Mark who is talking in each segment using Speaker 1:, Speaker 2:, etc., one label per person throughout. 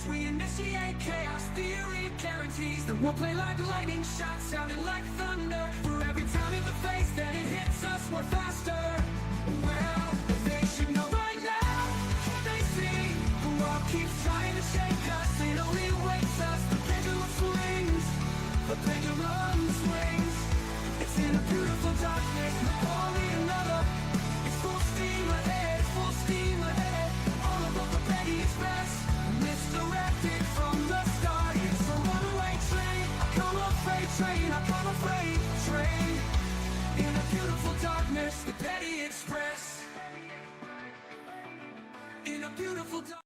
Speaker 1: as we initiate chaos theory guarantees that we'll play like lightning shots sounding like thunder. For every time in the face that it hits us, we're faster. Well, they should know by now. They see the world keeps trying to shake us. It only waits us. The pendulum swings. The pendulum swings. It's in a beautiful darkness. Only another. It's full steam ahead. Full steam ahead. All about the Petty Express. Misdirected from the start. It's a runaway train. I come a freight train. I come a freight train. In a beautiful darkness, the Petty Express. In a beautiful darkness.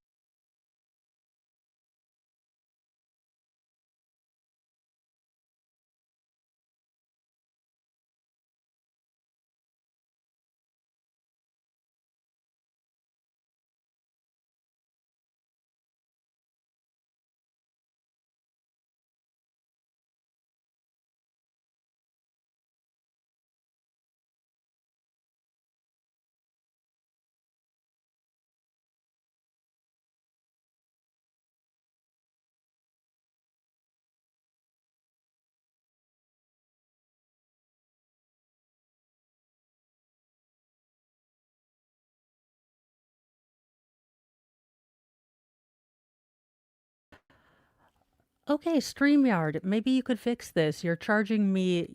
Speaker 2: Okay, StreamYard, maybe you could fix this. You're charging me,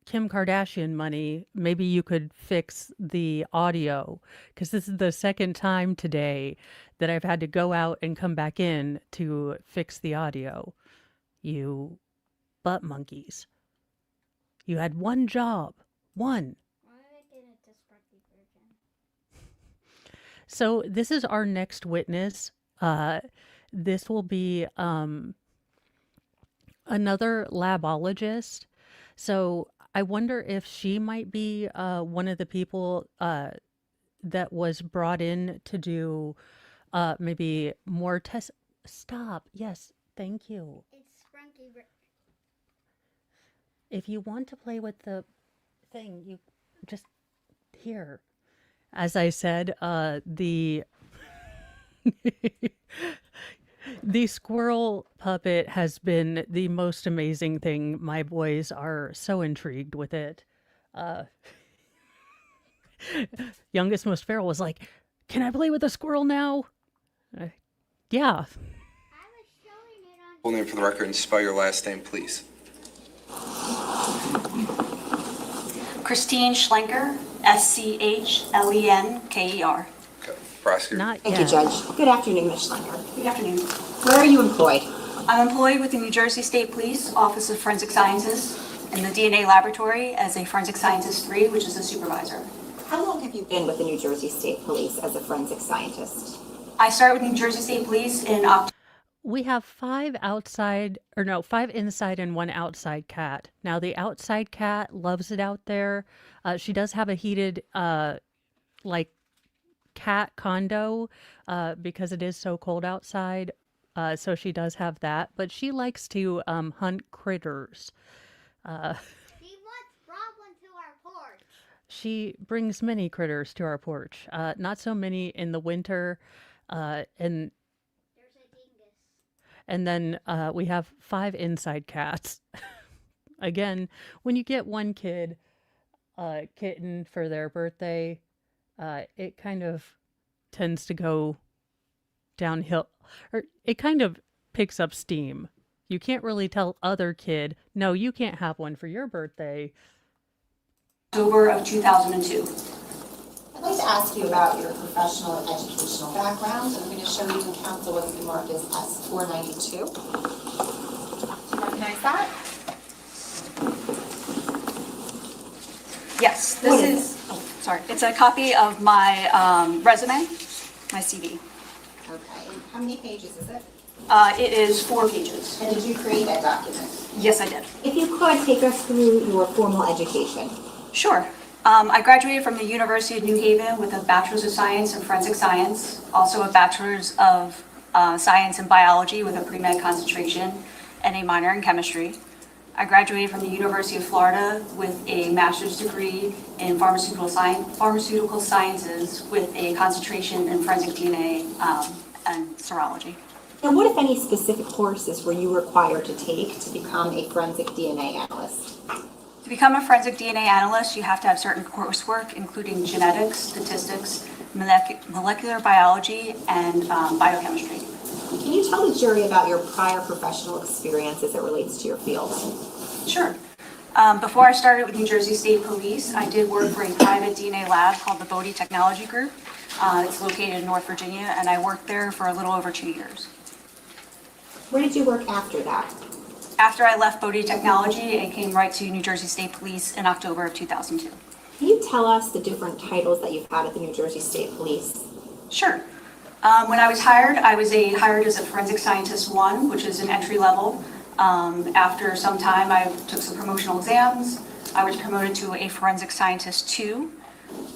Speaker 2: Kim Kardashian money. Maybe you could fix the audio, because this is the second time today that I've had to go out and come back in to fix the audio. You butt monkeys. You had one job. One.
Speaker 3: Why did I get a disparate version?
Speaker 2: So this is our next witness. This will be another labologist. So I wonder if she might be one of the people that was brought in to do maybe more tests. Stop. Yes, thank you.
Speaker 3: It's Frankie.
Speaker 2: If you want to play with the thing, you just here. As I said, the the squirrel puppet has been the most amazing thing. My boys are so intrigued with it. Youngest, most feral was like, "Can I play with a squirrel now?" Yeah.
Speaker 3: I was showing it on.
Speaker 4: Full name for the record and spell your last name, please.
Speaker 5: Christine Schlenker, Schlenker.
Speaker 4: Okay, prosecutor.
Speaker 2: Not
Speaker 6: Thank
Speaker 2: yet.
Speaker 6: you, Judge. Good afternoon, Ms. Schlenker.
Speaker 5: Good afternoon.
Speaker 6: Where are you employed?
Speaker 5: I'm employed with the New Jersey State Police Office of Forensic Sciences in the DNA laboratory as a Forensic Scientist 3, which is a supervisor.
Speaker 6: How long have you been with the New Jersey State Police as a forensic scientist?
Speaker 5: I started with New Jersey State Police in October.
Speaker 2: We have five inside and one outside cat. Now, the outside cat loves it out there. She does have a heated, cat condo because it is so cold outside. So she does have that. But she likes to hunt critters.
Speaker 3: He once brought one to our porch.
Speaker 2: She brings many critters to our porch. Not so many in the winter. And
Speaker 3: There's a dingus.
Speaker 2: And then we have 5 inside cats. Again, when you get one kid kitten for their birthday, it kind of tends to go downhill, or it kind of picks up steam. You can't really tell other kid, no, you can't have one for your birthday.
Speaker 5: October of 2002.
Speaker 6: I'd like to ask you about your professional and educational background. I'm going to show you in counsel what's been marked as S492. Do you recognize that?
Speaker 5: Yes, this
Speaker 6: What
Speaker 5: is, sorry, it's a copy of my resume, my CV.
Speaker 6: Okay. And how many pages is it?
Speaker 5: It is 4 pages.
Speaker 6: And did you create that document?
Speaker 5: Yes, I did.
Speaker 6: If you could, take us through your formal education.
Speaker 5: Sure. I graduated from the University of New Haven with a Bachelor's of Science in Forensic Science, also a Bachelor's of Science in Biology with a pre-med concentration, and a minor in Chemistry. I graduated from the University of Florida with a master's degree in pharmaceutical sciences with a concentration in forensic DNA and serology.
Speaker 6: And what, if any, specific courses were you required to take to become a forensic DNA analyst?
Speaker 5: To become a forensic DNA analyst, you have to have certain coursework, including genetics, statistics, molecular biology, and biochemistry.
Speaker 6: Can you tell the jury about your prior professional experience as it relates to your field?
Speaker 5: Sure. Before I started with New Jersey State Police, I did work for a private DNA lab called the Bodie Technology Group. It's located in North Virginia, and I worked there for a little over 2 years.
Speaker 6: Where did you work after that?
Speaker 5: After I left Bodie Technology, I came right to New Jersey State Police in October of 2002.
Speaker 6: Can you tell us the different titles that you've had at the New Jersey State Police?
Speaker 5: Sure. When I was hired hired as a Forensic Scientist 1, which is an entry level. After some time, I took some promotional exams. I was promoted to a Forensic Scientist 2,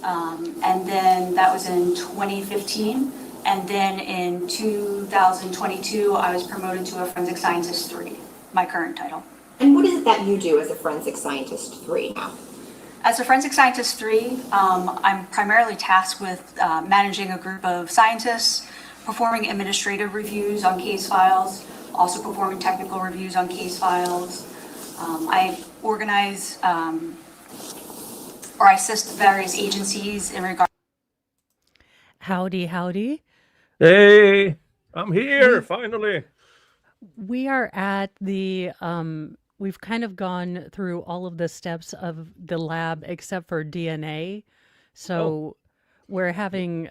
Speaker 5: and then that was in 2015. And then in 2022, I was promoted to a Forensic Scientist 3, my current title.
Speaker 6: And what is it that you do as a Forensic Scientist 3 now?
Speaker 5: As a Forensic Scientist 3, I'm primarily tasked with managing a group of scientists, performing administrative reviews on case files, also performing technical reviews on case files. I organize or I assist various agencies in regard.
Speaker 2: Howdy, howdy.
Speaker 7: Hey, I'm here finally.
Speaker 2: We are at the we've kind of gone through all of the steps of the lab except for DNA. So we're having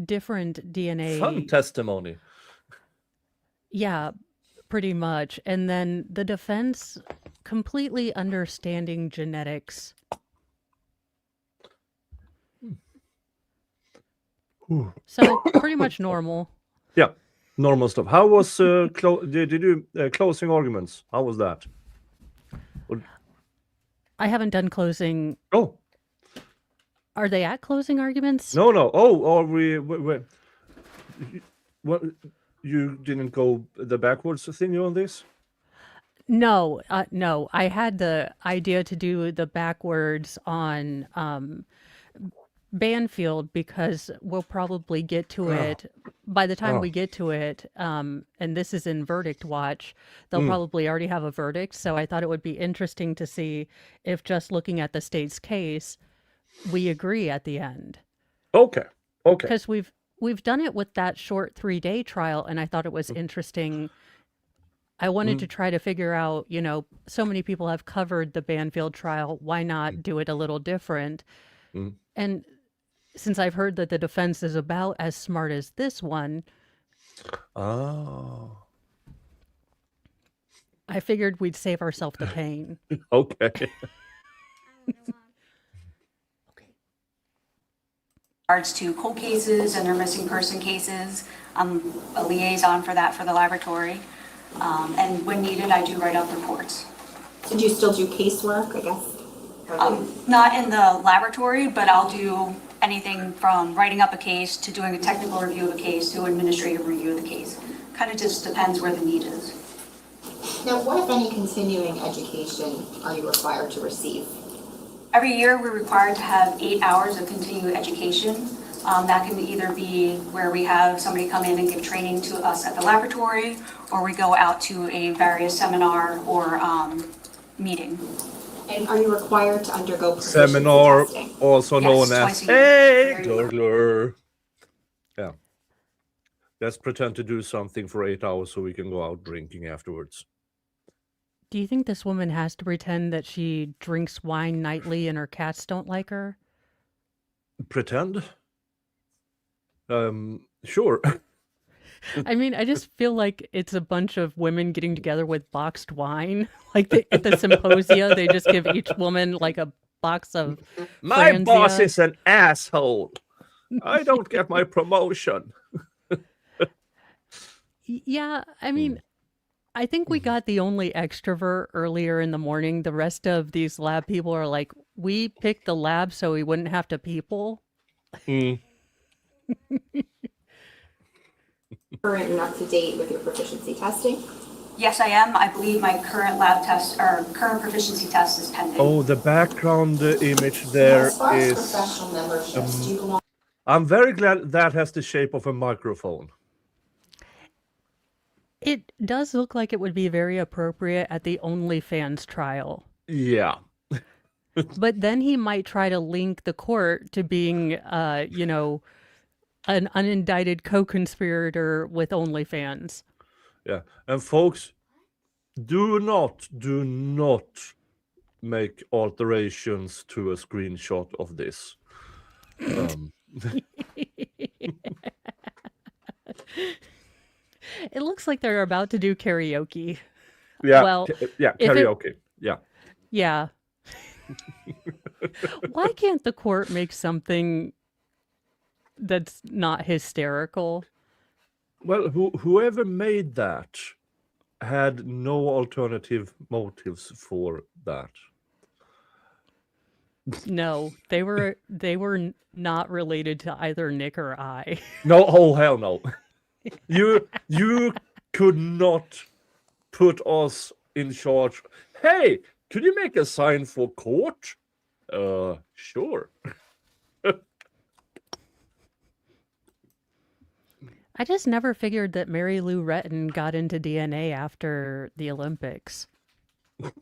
Speaker 2: different DNA.
Speaker 7: Fun testimony.
Speaker 2: Yeah, pretty much. And then the defense completely understanding genetics. So pretty much normal.
Speaker 7: Yeah, normal stuff. How was did you do closing arguments? How was that?
Speaker 2: I haven't done closing.
Speaker 7: Oh,
Speaker 2: Are they at closing arguments?
Speaker 7: no. Oh, are we what? You didn't go the backwards thing on this?
Speaker 2: No, no. I had the idea to do the backwards on Banfield because we'll probably get to it by the time we get to it. And this is in verdict watch. They'll probably already have a verdict. So I thought it would be interesting to see if just looking at the state's case, we agree at the end.
Speaker 7: Okay.
Speaker 2: Because we've done it with that short 3-day trial, and I thought it was interesting. I wanted to try to figure out, so many people have covered the Banfield trial. Why not do it a little different? And since I've heard that the defense is about as smart as this one,
Speaker 7: Oh,
Speaker 2: I figured we'd save ourselves the pain.
Speaker 7: okay.
Speaker 5: Regards to cold cases and their missing person cases. I'm a liaison for that for the laboratory. And when needed, I do write up reports.
Speaker 6: Did you still do casework, I guess?
Speaker 5: Not in the laboratory, but I'll do anything from writing up a case to doing a technical review of a case to administrative review of the case. Kind of just depends where the need is.
Speaker 6: Now, what, if any, continuing education are you required to receive?
Speaker 5: Every year, we're required to have 8 hours of continuing education. That can either be where we have somebody come in and give training to us at the laboratory, or we go out to a various seminar or meeting.
Speaker 6: And are you required to undergo proficiency
Speaker 7: Seminar,
Speaker 6: testing?
Speaker 7: also
Speaker 5: Yes,
Speaker 7: known as
Speaker 5: twice a
Speaker 7: Hey
Speaker 5: year.
Speaker 7: Burglar. Yeah. Let's pretend to do something for 8 hours so we can go out drinking afterwards.
Speaker 2: Do you think this woman has to pretend that she drinks wine nightly and her cats don't like her?
Speaker 7: Pretend? Sure.
Speaker 2: I mean, I just feel like it's a bunch of women getting together with boxed wine. Like at the symposia, they just give each woman like a box of
Speaker 7: My boss
Speaker 2: Franzia.
Speaker 7: is an asshole. I don't get my promotion.
Speaker 2: Yeah, I mean, I think we got the only extrovert earlier in the morning. The rest of these lab people are like, we picked the lab so we wouldn't have to people.
Speaker 6: Current and up to date with your proficiency testing?
Speaker 5: Yes, I am. I believe my current lab test or current proficiency test is pending.
Speaker 7: Oh, the background image there
Speaker 6: As far as
Speaker 7: is...
Speaker 6: professional memberships, do you belong
Speaker 7: I'm very glad that has the shape of a microphone.
Speaker 2: It does look like it would be very appropriate at the OnlyFans trial.
Speaker 7: Yeah.
Speaker 2: But then he might try to link the court to being, an unindicted co-conspirator with OnlyFans.
Speaker 7: Yeah. And folks, do not make alterations to a screenshot of this.
Speaker 2: It looks like they're about to do karaoke.
Speaker 7: Yeah.
Speaker 2: Well,
Speaker 7: yeah,
Speaker 2: if it-
Speaker 7: karaoke. Yeah.
Speaker 2: Yeah. Why can't the court make something that's not hysterical?
Speaker 7: Well, whoever made that had no alternative motives for that.
Speaker 2: No, they were not related to either Nick or I.
Speaker 7: No, oh hell no. You could not put us in charge. Hey, could you make a sign for court? Sure.
Speaker 2: I just never figured that Mary Lou Retton got into DNA after the Olympics.
Speaker 6: To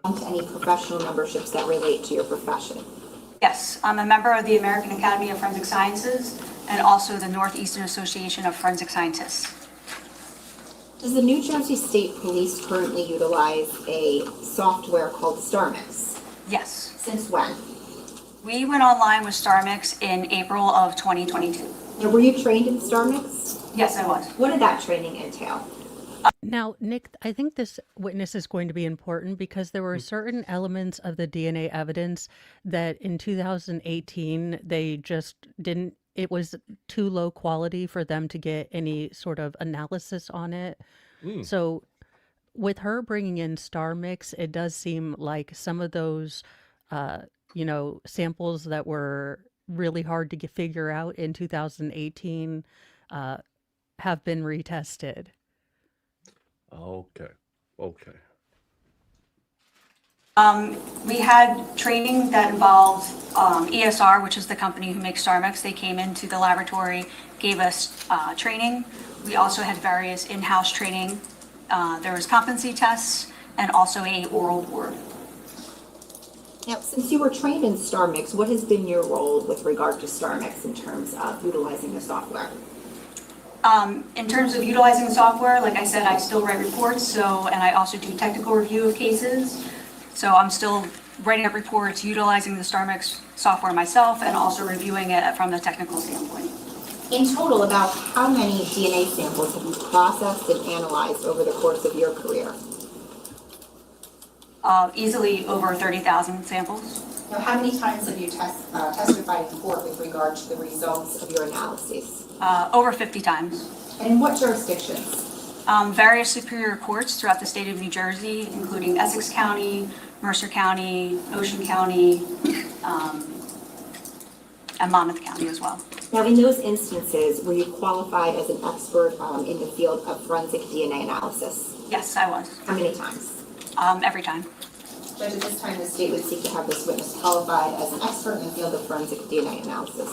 Speaker 6: any professional memberships that relate to your profession.
Speaker 5: Yes, I'm a member of the American Academy of Forensic Sciences and also the Northeastern Association of Forensic Scientists.
Speaker 6: Does the New Jersey State Police currently utilize a software called StarMix?
Speaker 5: Yes.
Speaker 6: Since when?
Speaker 5: We went online with StarMix in April of 2022.
Speaker 6: Now, were you trained in StarMix?
Speaker 5: Yes, I was.
Speaker 6: What did that training entail?
Speaker 2: Now, Nick, I think this witness is going to be important because there were certain elements of the DNA evidence that in 2018 they just didn't, it was too low quality for them to get any sort of analysis on it. So with her bringing in StarMix, it does seem like some of those, samples that were really hard to figure out in 2018 have been retested.
Speaker 7: Okay.
Speaker 5: We had training that involved ESR, which is the company who makes StarMix. They came into the laboratory, gave us training. We also had various in-house training. There was competency tests and also a oral board.
Speaker 6: Now, since you were trained in StarMix, what has been your role with regard to StarMix in terms of utilizing the software?
Speaker 5: In terms of utilizing the software, like I said, I still write reports, and I also do technical review of cases. So I'm still writing up reports, utilizing the StarMix software myself, and also reviewing it from the technical standpoint.
Speaker 6: In total, about how many DNA samples have you processed and analyzed over the course of your career?
Speaker 5: Easily over 30,000 samples.
Speaker 6: Now, how many times have you testified in court with regard to the results of your analyses?
Speaker 5: Over 50 times.
Speaker 6: And in what jurisdictions?
Speaker 5: Various superior courts throughout the state of New Jersey, including Essex County, Mercer County, Ocean County, and Monmouth County as well.
Speaker 6: Now, in those instances, were you qualified as an expert in the field of forensic DNA analysis?
Speaker 5: Yes, I was.
Speaker 6: How many times?
Speaker 5: Every time.
Speaker 6: Judge, at this time, the state would seek to have this witness qualified as an expert in the field of forensic DNA analysis.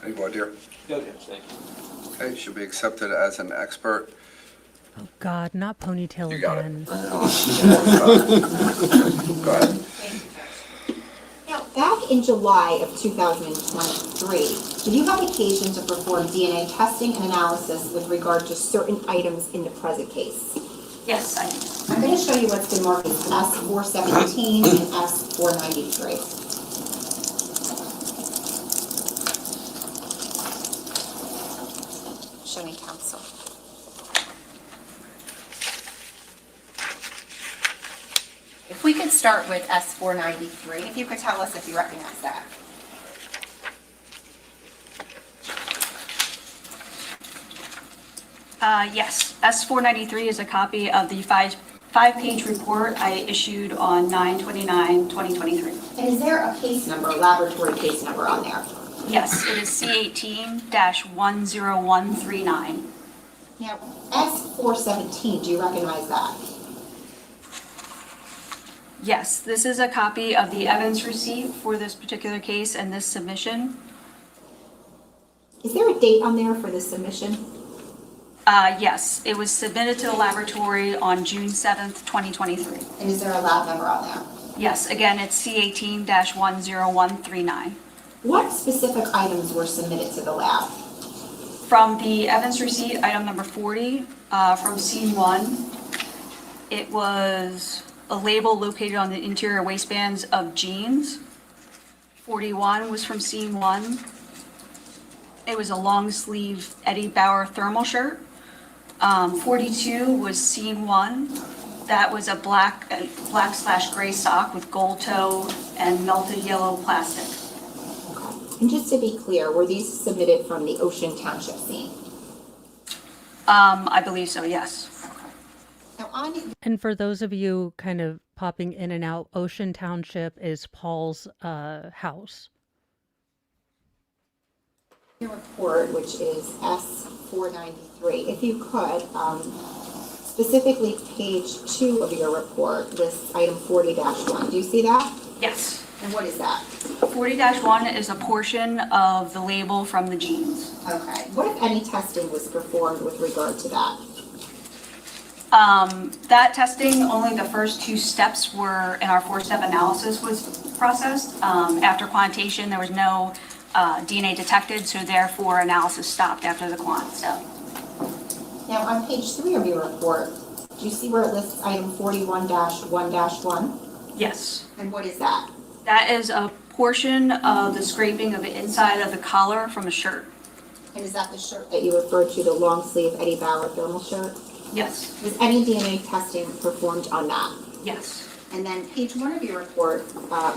Speaker 4: Any voir dire?
Speaker 8: Okay, thank you.
Speaker 4: Okay, should be accepted as an expert.
Speaker 2: Oh God, not ponytail
Speaker 4: You got it.
Speaker 2: again.
Speaker 4: Go ahead.
Speaker 6: Now, back in July of 2023, did you have occasion to perform DNA testing and analysis with regard to certain items in the present case?
Speaker 5: Yes, I did.
Speaker 6: I'm going to show you what's been marked as S417 and S493. Showing counsel. If we could start with S493, if you could tell us if you recognize that.
Speaker 5: Yes, S493 is a copy of the five-page report I issued on 9/29/2023.
Speaker 6: And is there a case number, a laboratory case number on there?
Speaker 5: Yes, it is C18-10139.
Speaker 6: Now, S417, do you recognize that?
Speaker 5: Yes, this is a copy of the evidence receipt for this particular case and this submission.
Speaker 6: Is there a date on there for the submission?
Speaker 5: Yes, it was submitted to the laboratory on June 7th, 2023.
Speaker 6: And is there a lab number on there?
Speaker 5: Yes, again, it's C18-10139.
Speaker 6: What specific items were submitted to the lab?
Speaker 5: From the evidence receipt, item number 40, from scene 1, it was a label located on the interior waistbands of jeans. 41 was from scene 1. It was a long sleeve Eddie Bauer thermal shirt. 42 was scene 1. That was a black/gray sock with gold toe and melted yellow plastic.
Speaker 6: Okay. And just to be clear, were these submitted from the Ocean Township scene?
Speaker 5: I believe so, yes.
Speaker 6: Now, on
Speaker 2: And for those of you kind of popping in and out, Ocean Township is Paul's house.
Speaker 6: your report, which is S493, if you could, specifically page 2 of your report lists item 40-1. Do you see that?
Speaker 5: Yes.
Speaker 6: And what is that?
Speaker 5: 40-1 is a portion of the label from the jeans.
Speaker 6: Okay. What, if any, testing was performed with regard to that?
Speaker 5: That testing, only the first 2 steps were in our 4-step analysis was processed. After quantitation, there was no DNA detected, so therefore analysis stopped after the quant step.
Speaker 6: Now, on page 3 of your report, do you see where it lists item 41-1-1?
Speaker 5: Yes.
Speaker 6: And what is that?
Speaker 5: That is a portion of the scraping of the inside of the collar from a shirt.
Speaker 6: And is that the shirt that you referred to, the long sleeve Eddie Bauer thermal shirt?
Speaker 5: Yes.
Speaker 6: Was any DNA testing performed on that?
Speaker 5: Yes.
Speaker 6: And then page 1 of your report,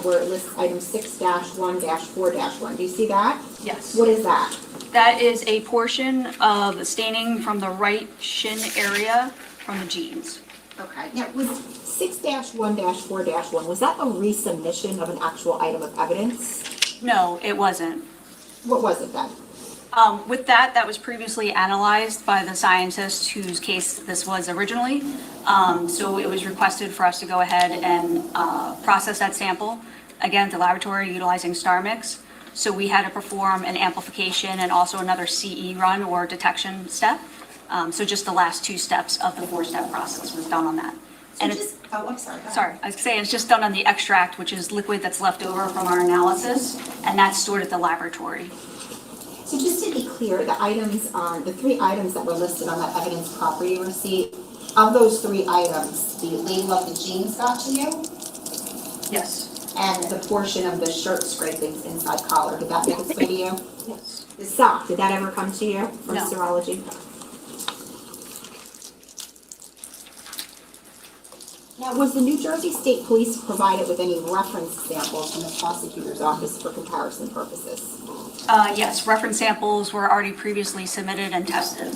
Speaker 6: where it lists item 6-1-4-1, do you see that?
Speaker 5: Yes.
Speaker 6: What is that?
Speaker 5: That is a portion of the staining from the right shin area from the jeans.
Speaker 6: Okay. Now, was 6-1-4-1, was that a resubmission of an actual item of evidence?
Speaker 5: No, it wasn't.
Speaker 6: What was it then?
Speaker 5: With that was previously analyzed by the scientist whose case this was originally. So it was requested for us to go ahead and process that sample, again, at the laboratory utilizing StarMix. So we had to perform an amplification and also another CE run or detection step. So just the last 2 steps of the 4-step process was done on that.
Speaker 6: So just, I'm sorry. go ahead.
Speaker 5: Sorry, I was saying it's just done on the extract, which is liquid that's left over from our analysis, and that's stored at the laboratory.
Speaker 6: So just to be clear, the items, the 3 items that were listed on that evidence property receipt, of those 3 items, the label of the jeans got to you,
Speaker 5: Yes.
Speaker 6: and the portion of the shirt scrapings inside collar, did that make its way to you?
Speaker 5: Yes.
Speaker 6: The sock, did that ever come to you from
Speaker 5: No.
Speaker 6: serology? Now, was the New Jersey State Police provided with any reference samples from the prosecutor's office for comparison purposes?
Speaker 5: Yes, reference samples were already previously submitted and tested.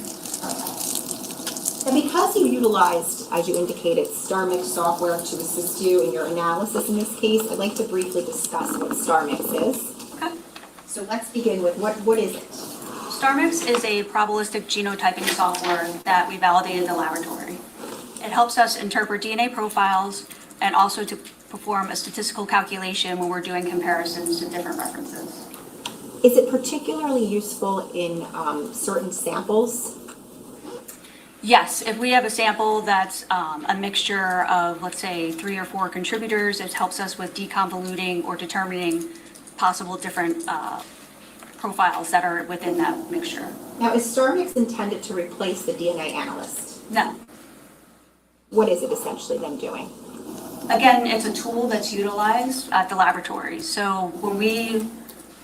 Speaker 6: And because you utilized, as you indicated, StarMix software to assist you in your analysis in this case, I'd like to briefly discuss what StarMix is.
Speaker 5: Okay.
Speaker 6: So let's begin with what is it?
Speaker 5: StarMix is a probabilistic genotyping software that we validated in the laboratory. It helps us interpret DNA profiles and also to perform a statistical calculation when we're doing comparisons to different references.
Speaker 6: Is it particularly useful in certain samples?
Speaker 5: Yes, if we have a sample that's a mixture of, let's say, 3 or 4 contributors, it helps us with deconvoluting or determining possible different profiles that are within that mixture.
Speaker 6: Now, is StarMix intended to replace the DNA analyst?
Speaker 5: No.
Speaker 6: What is it essentially them doing?
Speaker 5: Again, it's a tool that's utilized at the laboratory. So when we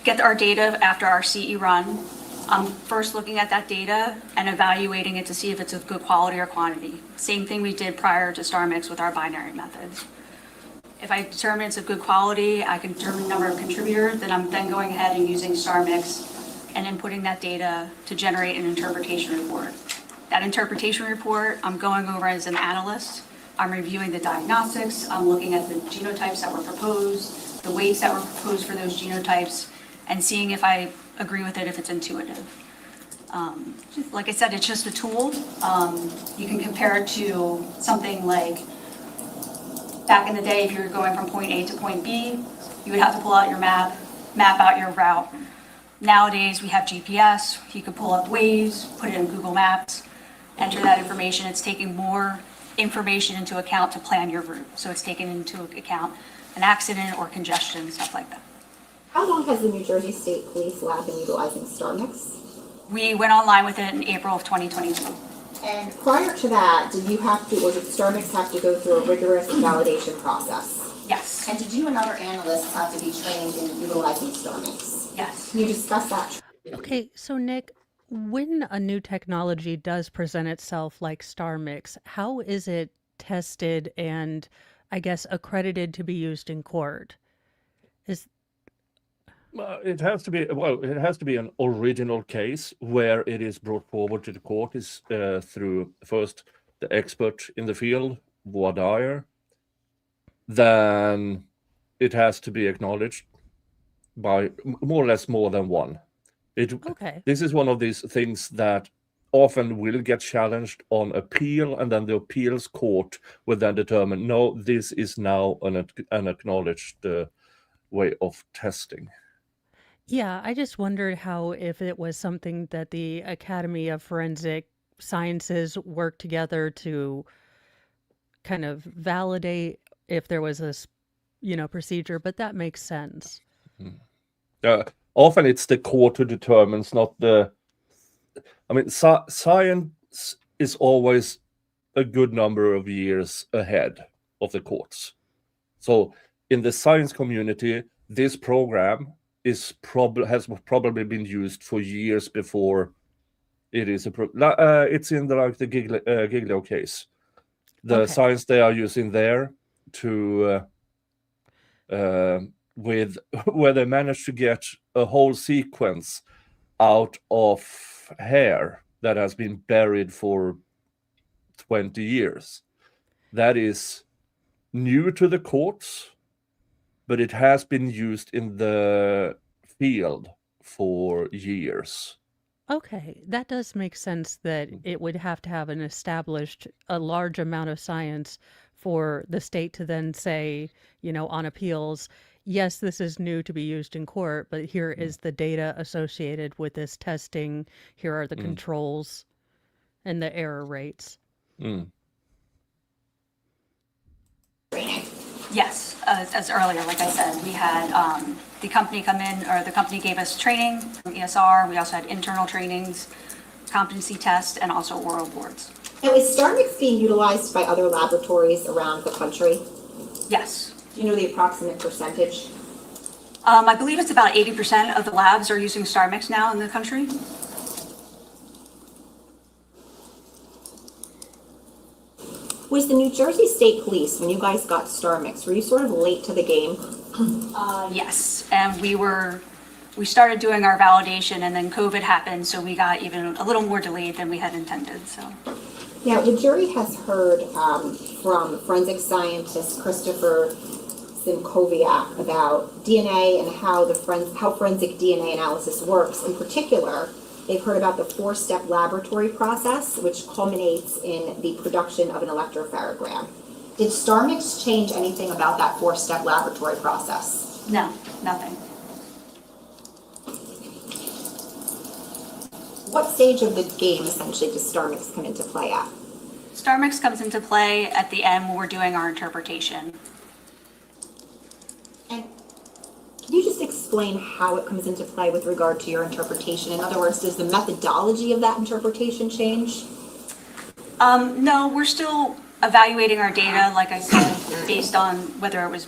Speaker 5: get our data after our CE run, I'm first looking at that data and evaluating it to see if it's of good quality or quantity. Same thing we did prior to StarMix with our binary methods. If I determine it's of good quality, I can determine the number of contributors, then I'm then going ahead and using StarMix and inputting that data to generate an interpretation report. That interpretation report, I'm going over as an analyst. I'm reviewing the diagnostics. I'm looking at the genotypes that were proposed, the weights that were proposed for those genotypes, and seeing if I agree with it, if it's intuitive. Like I said, it's just a tool. You can compare it to something like back in the day, if you were going from point A to point B, you would have to pull out your map out your route. Nowadays, we have GPS, you can pull up Waze, put it in Google Maps, enter that information. It's taking more information into account to plan your route. So it's taking into account an accident or congestion, stuff like that.
Speaker 6: How long has the New Jersey State Police Lab been utilizing StarMix?
Speaker 5: We went online with it in April of 2022.
Speaker 6: And prior to that, did StarMix have to go through a rigorous validation process?
Speaker 5: Yes,
Speaker 6: And did you and other analysts have to be trained in utilizing StarMix?
Speaker 5: yes.
Speaker 6: Can you discuss that?
Speaker 2: Okay, so Nick, when a new technology does present itself like StarMix, how is it tested and, I guess, accredited to be used in court? Is
Speaker 7: It has to be it has to be an original case where it is brought forward to the court is through first the expert in the field, voir dire. Then it has to be acknowledged by more or less more than one.
Speaker 2: okay.
Speaker 7: This is one of these things that often will get challenged on appeal, and then the appeals court will then determine, no, this is now an acknowledged way of testing.
Speaker 2: Yeah, I just wondered how if it was something that the Academy of Forensic Sciences worked together to kind of validate if there was a procedure, but that makes sense.
Speaker 7: Often it's the court who determines, not the. I mean, science is always a good number of years ahead of the courts. So in the science community, this program has probably been used for years before it is it's in the Giglio case. The
Speaker 2: Okay.
Speaker 7: science they are using there to with where they managed to get a whole sequence out of hair that has been buried for 20 years. That is new to the courts, but it has been used in the field for years.
Speaker 2: Okay, that does make sense that it would have to have a large amount of science for the state to then say, on appeals, yes, this is new to be used in court, but here is the data associated with this testing. Here are the controls and the error rates.
Speaker 5: Yes, as earlier, like I said, we had the company come in, or the company gave us training from ESR. We also had internal trainings, competency tests, and also oral boards.
Speaker 6: Now, is StarMix being utilized by other laboratories around the country?
Speaker 5: Yes.
Speaker 6: Do you know the approximate percentage?
Speaker 5: I believe it's about 80% of the labs are using StarMix now in the country.
Speaker 6: Was the New Jersey State Police, when you guys got StarMix, were you sort of late to the game?
Speaker 5: Yes, and we started doing our validation, and then COVID happened, so we got even a little more delayed than we had intended, so.
Speaker 6: Now, the jury has heard from forensic scientist Christopher Simkowiak about DNA and how forensic DNA analysis works. In particular, they've heard about the 4-step laboratory process, which culminates in the production of an electropharogram. Did StarMix change anything about that 4-step laboratory process?
Speaker 5: No, nothing.
Speaker 6: What stage of the game, essentially, does StarMix come into play at?
Speaker 5: StarMix comes into play at the end when we're doing our interpretation.
Speaker 6: And can you just explain how it comes into play with regard to your interpretation? In other words, does the methodology of that interpretation change?
Speaker 5: No, we're still evaluating our data, like I said, based on whether it was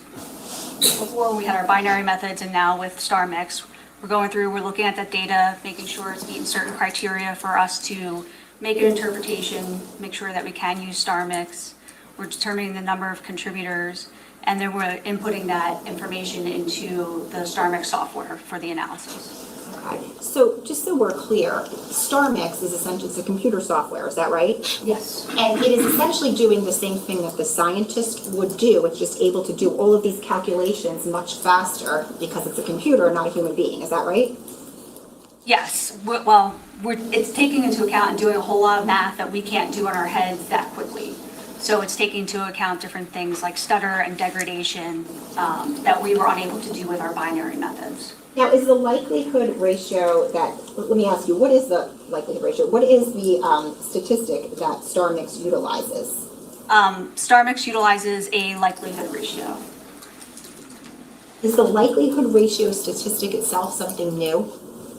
Speaker 5: before we had our binary methods and now with StarMix. We're looking at that data, making sure it's meeting certain criteria for us to make an interpretation, make sure that we can use StarMix. We're determining the number of contributors, and then we're inputting that information into the StarMix software for the analysis.
Speaker 6: Okay, so just so we're clear, StarMix is essentially it's a computer software, is that right?
Speaker 5: Yes.
Speaker 6: And it is essentially doing the same thing that the scientist would do. It's just able to do all of these calculations much faster because it's a computer, not a human being. Is that right?
Speaker 5: Yes. It's taking into account and doing a whole lot of math that we can't do in our heads that quickly. So it's taking into account different things like stutter and degradation that we were unable to do with our binary methods.
Speaker 6: Now, is the likelihood ratio let me ask you, what is the likelihood ratio? What is the statistic that StarMix utilizes?
Speaker 5: StarMix utilizes a likelihood ratio.
Speaker 6: Is the likelihood ratio statistic itself something new?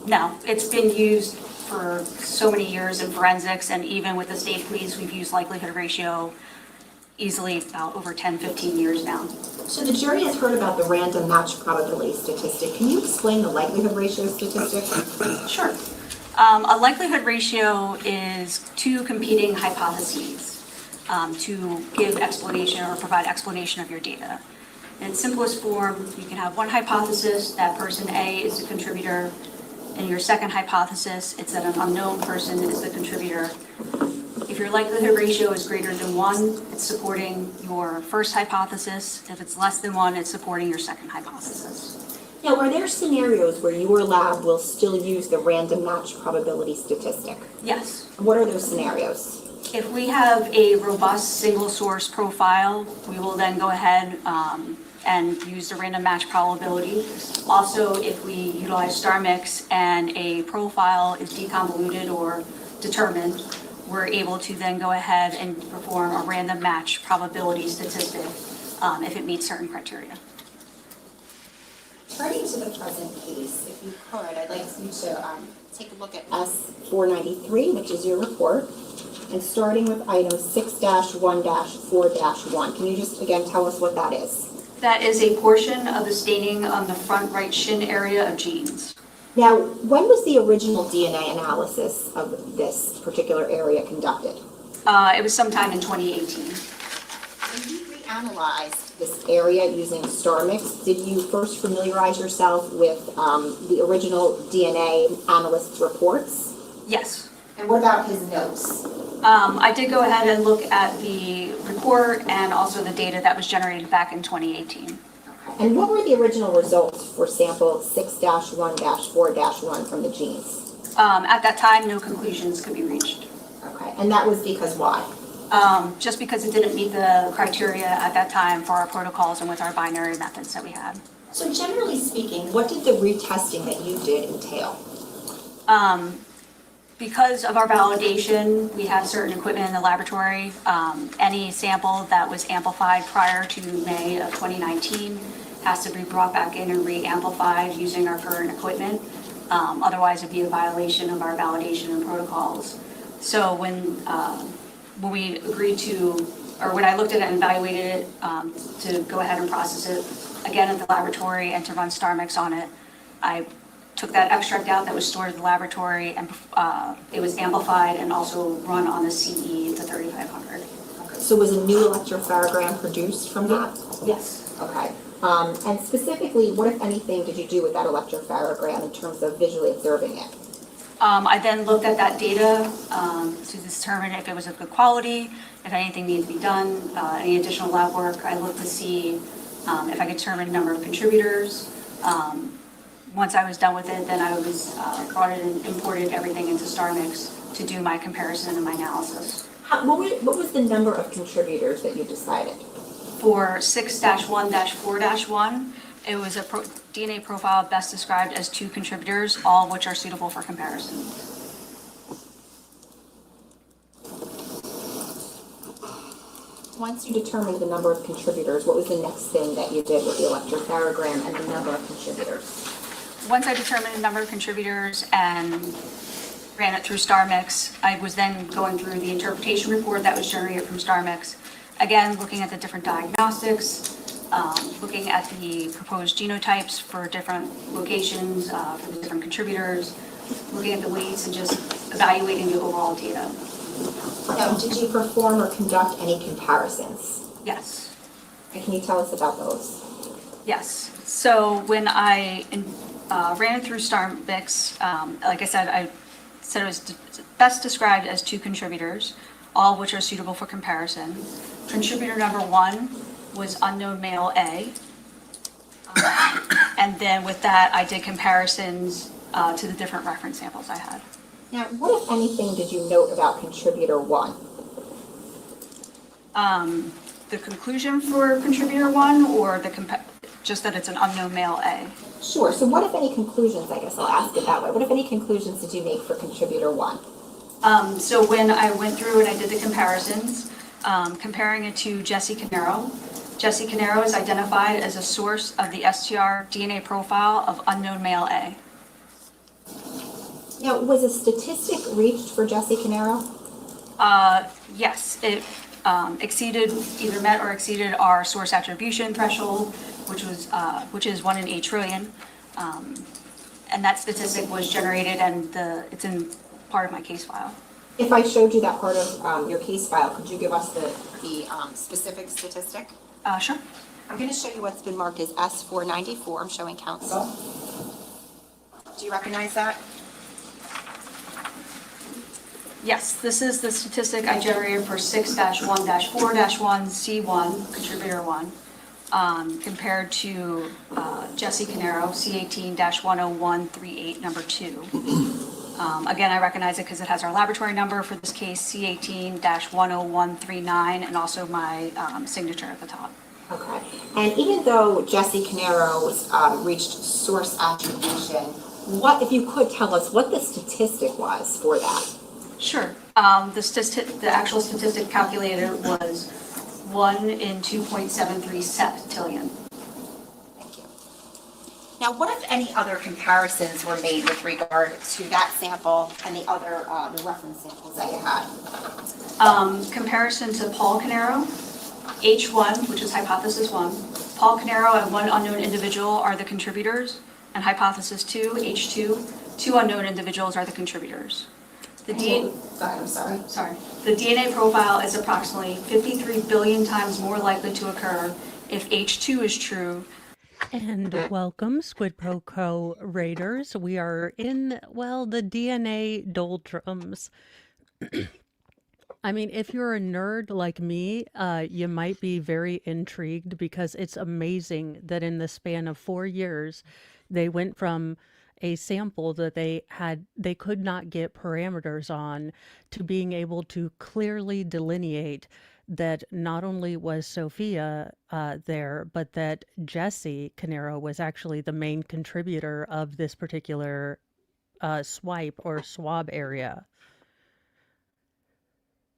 Speaker 5: No, it's been used for so many years in forensics, and even with the state police, we've used likelihood ratio easily about over 10, 15 years now.
Speaker 6: So the jury has heard about the random match probability statistic. Can you explain the likelihood ratio statistic?
Speaker 5: Sure. A likelihood ratio is two competing hypotheses to give explanation or provide explanation of your data. In its simplest form, you can have one hypothesis that person A is the contributor. In your second hypothesis, it's that an unknown person is the contributor. If your likelihood ratio is greater than 1, it's supporting your first hypothesis. If it's less than 1, it's supporting your second hypothesis.
Speaker 6: Now, are there scenarios where your lab will still use the random match probability statistic?
Speaker 5: Yes.
Speaker 6: What are those scenarios?
Speaker 5: If we have a robust single source profile, we will then go ahead and use the random match probability. Also, if we utilize StarMix and a profile is deconvoluted or determined, we're able to then go ahead and perform a random match probability statistic if it meets certain criteria.
Speaker 6: Turning to the present case, if you could, I'd like you to take a look at S493, which is your report, and starting with item 6-1-4-1. Can you just again tell us what that is?
Speaker 5: That is a portion of the staining on the front right shin area of jeans.
Speaker 6: Now, when was the original DNA analysis of this particular area conducted?
Speaker 5: It was sometime in 2018.
Speaker 6: When you reanalyzed this area using StarMix, did you first familiarize yourself with the original DNA analyst's reports?
Speaker 5: Yes.
Speaker 6: And what about his notes?
Speaker 5: I did go ahead and look at the report and also the data that was generated back in 2018.
Speaker 6: And what were the original results for sample 6-1-4-1 from the genes?
Speaker 5: At that time, no conclusions could be reached.
Speaker 6: Okay, and that was because why?
Speaker 5: Just because it didn't meet the criteria at that time for our protocols and with our binary methods that we had.
Speaker 6: So generally speaking, what did the retesting that you did entail?
Speaker 5: Because of our validation, we have certain equipment in the laboratory. Any sample that was amplified prior to May of 2019 has to be brought back in and re-amplified using our current equipment. Otherwise, it'd be a violation of our validation and protocols. So when we agreed to, or when I looked at it and evaluated it to go ahead and process it again at the laboratory and to run StarMix on it, I took that extract out that was stored in the laboratory and it was amplified and also run on the CE to 3500.
Speaker 6: Okay. So was a new electropharogram produced from that?
Speaker 5: Yes.
Speaker 6: Okay. And specifically, what, if anything, did you do with that electropharogram in terms of visually observing it?
Speaker 5: I then looked at that data to determine if it was of good quality, if anything needed to be done, any additional lab work. I looked to see if I could determine the number of contributors. Once I was done with it, then I was brought in and imported everything into StarMix to do my comparison and my analysis.
Speaker 6: What was the number of contributors that you decided?
Speaker 5: For 6-1-4-1, it was a DNA profile best described as 2 contributors, all of which are suitable for comparison.
Speaker 6: Once you determined the number of contributors, what was the next thing that you did with the electropharogram and the number of contributors?
Speaker 5: Once I determined the number of contributors and ran it through StarMix, I was then going through the interpretation report that was generated from StarMix. Again, looking at the different diagnostics, looking at the proposed genotypes for different locations, for the different contributors, looking at the weights and just evaluating the overall data.
Speaker 6: Now, did you perform or conduct any comparisons?
Speaker 5: Yes.
Speaker 6: And can you tell us about those?
Speaker 5: Yes. So when I ran it through StarMix, like I said it was best described as 2 contributors, all of which are suitable for comparison. Contributor number 1 was unknown male A. And then with that, I did comparisons to the different reference samples I had.
Speaker 6: Now, what, if anything, did you note about contributor 1?
Speaker 5: The conclusion for contributor 1 or just that it's an unknown male A?
Speaker 6: Sure, so what if any conclusions, I guess I'll ask it that way, what if any conclusions did you make for contributor 1?
Speaker 5: So when I went through and I did the comparisons, comparing it to Jesse Caneiro, Jesse Caneiro is identified as a source of the STR DNA profile of unknown male A.
Speaker 6: Now, was a statistic reached for Jesse Caneiro?
Speaker 5: Yes, it either met or exceeded our source attribution threshold, which is 1 in 8 trillion. And that statistic was generated and it's in part of my case file.
Speaker 6: If I showed you that part of your case file, could you give us the specific statistic?
Speaker 5: Sure.
Speaker 6: I'm going to show you what's been marked as S494. I'm showing council. Do you recognize that?
Speaker 5: Yes, this is the statistic I generated for 6-1-4-1 C1, contributor 1, compared to Jesse Caneiro, C18-10138, number 2. Again, I recognize it because it has our laboratory number for this case, C18-10139, and also my signature at the top.
Speaker 6: Okay. And even though Jesse Caneiro reached source attribution, what, if you could tell us what the statistic was for that?
Speaker 5: Sure. The actual statistic calculated was 1 in 2.73 septillion.
Speaker 6: Thank you. Now, what if any other comparisons were made with regard to that sample and the other the reference samples that you had?
Speaker 5: Comparison to Paul Caneiro, H1, which is hypothesis 1. Paul Caneiro and 1 unknown individual are the contributors, and hypothesis 2, H2, 2 unknown individuals are the contributors. The DNA profile is approximately 53 billion times more likely to occur if H2 is true.
Speaker 2: And welcome, Squid Pro Co Raiders. We are in, well, the DNA doldrums. I mean, if you're a nerd like me, you might be very intrigued because it's amazing that in the span of 4 years, they went from a sample that they could not get parameters on to being able to clearly delineate that not only was Sophia there, but that Jesse Caneiro was actually the main contributor of this particular swipe or swab area.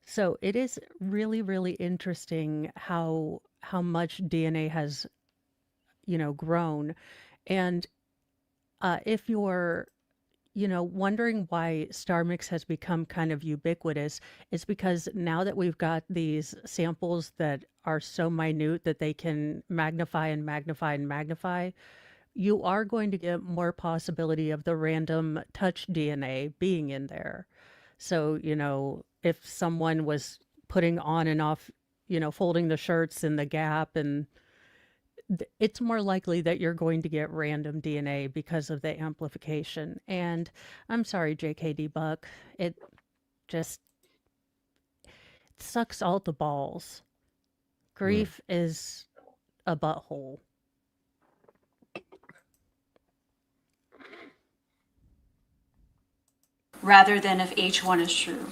Speaker 2: So it is really, really interesting how much DNA has, grown. And if you're, wondering why Star Mix has become kind of ubiquitous, it's because now that we've got these samples that are so minute that they can magnify and magnify and magnify, you are going to get more possibility of the random touch DNA being in there. So, if someone was putting on and off, folding the shirts in the gap, and it's more likely that you're going to get random DNA because of the amplification. And I'm sorry, JKD Buck, it sucks all the balls. Grief is a butthole.
Speaker 5: Rather than if H1 is true.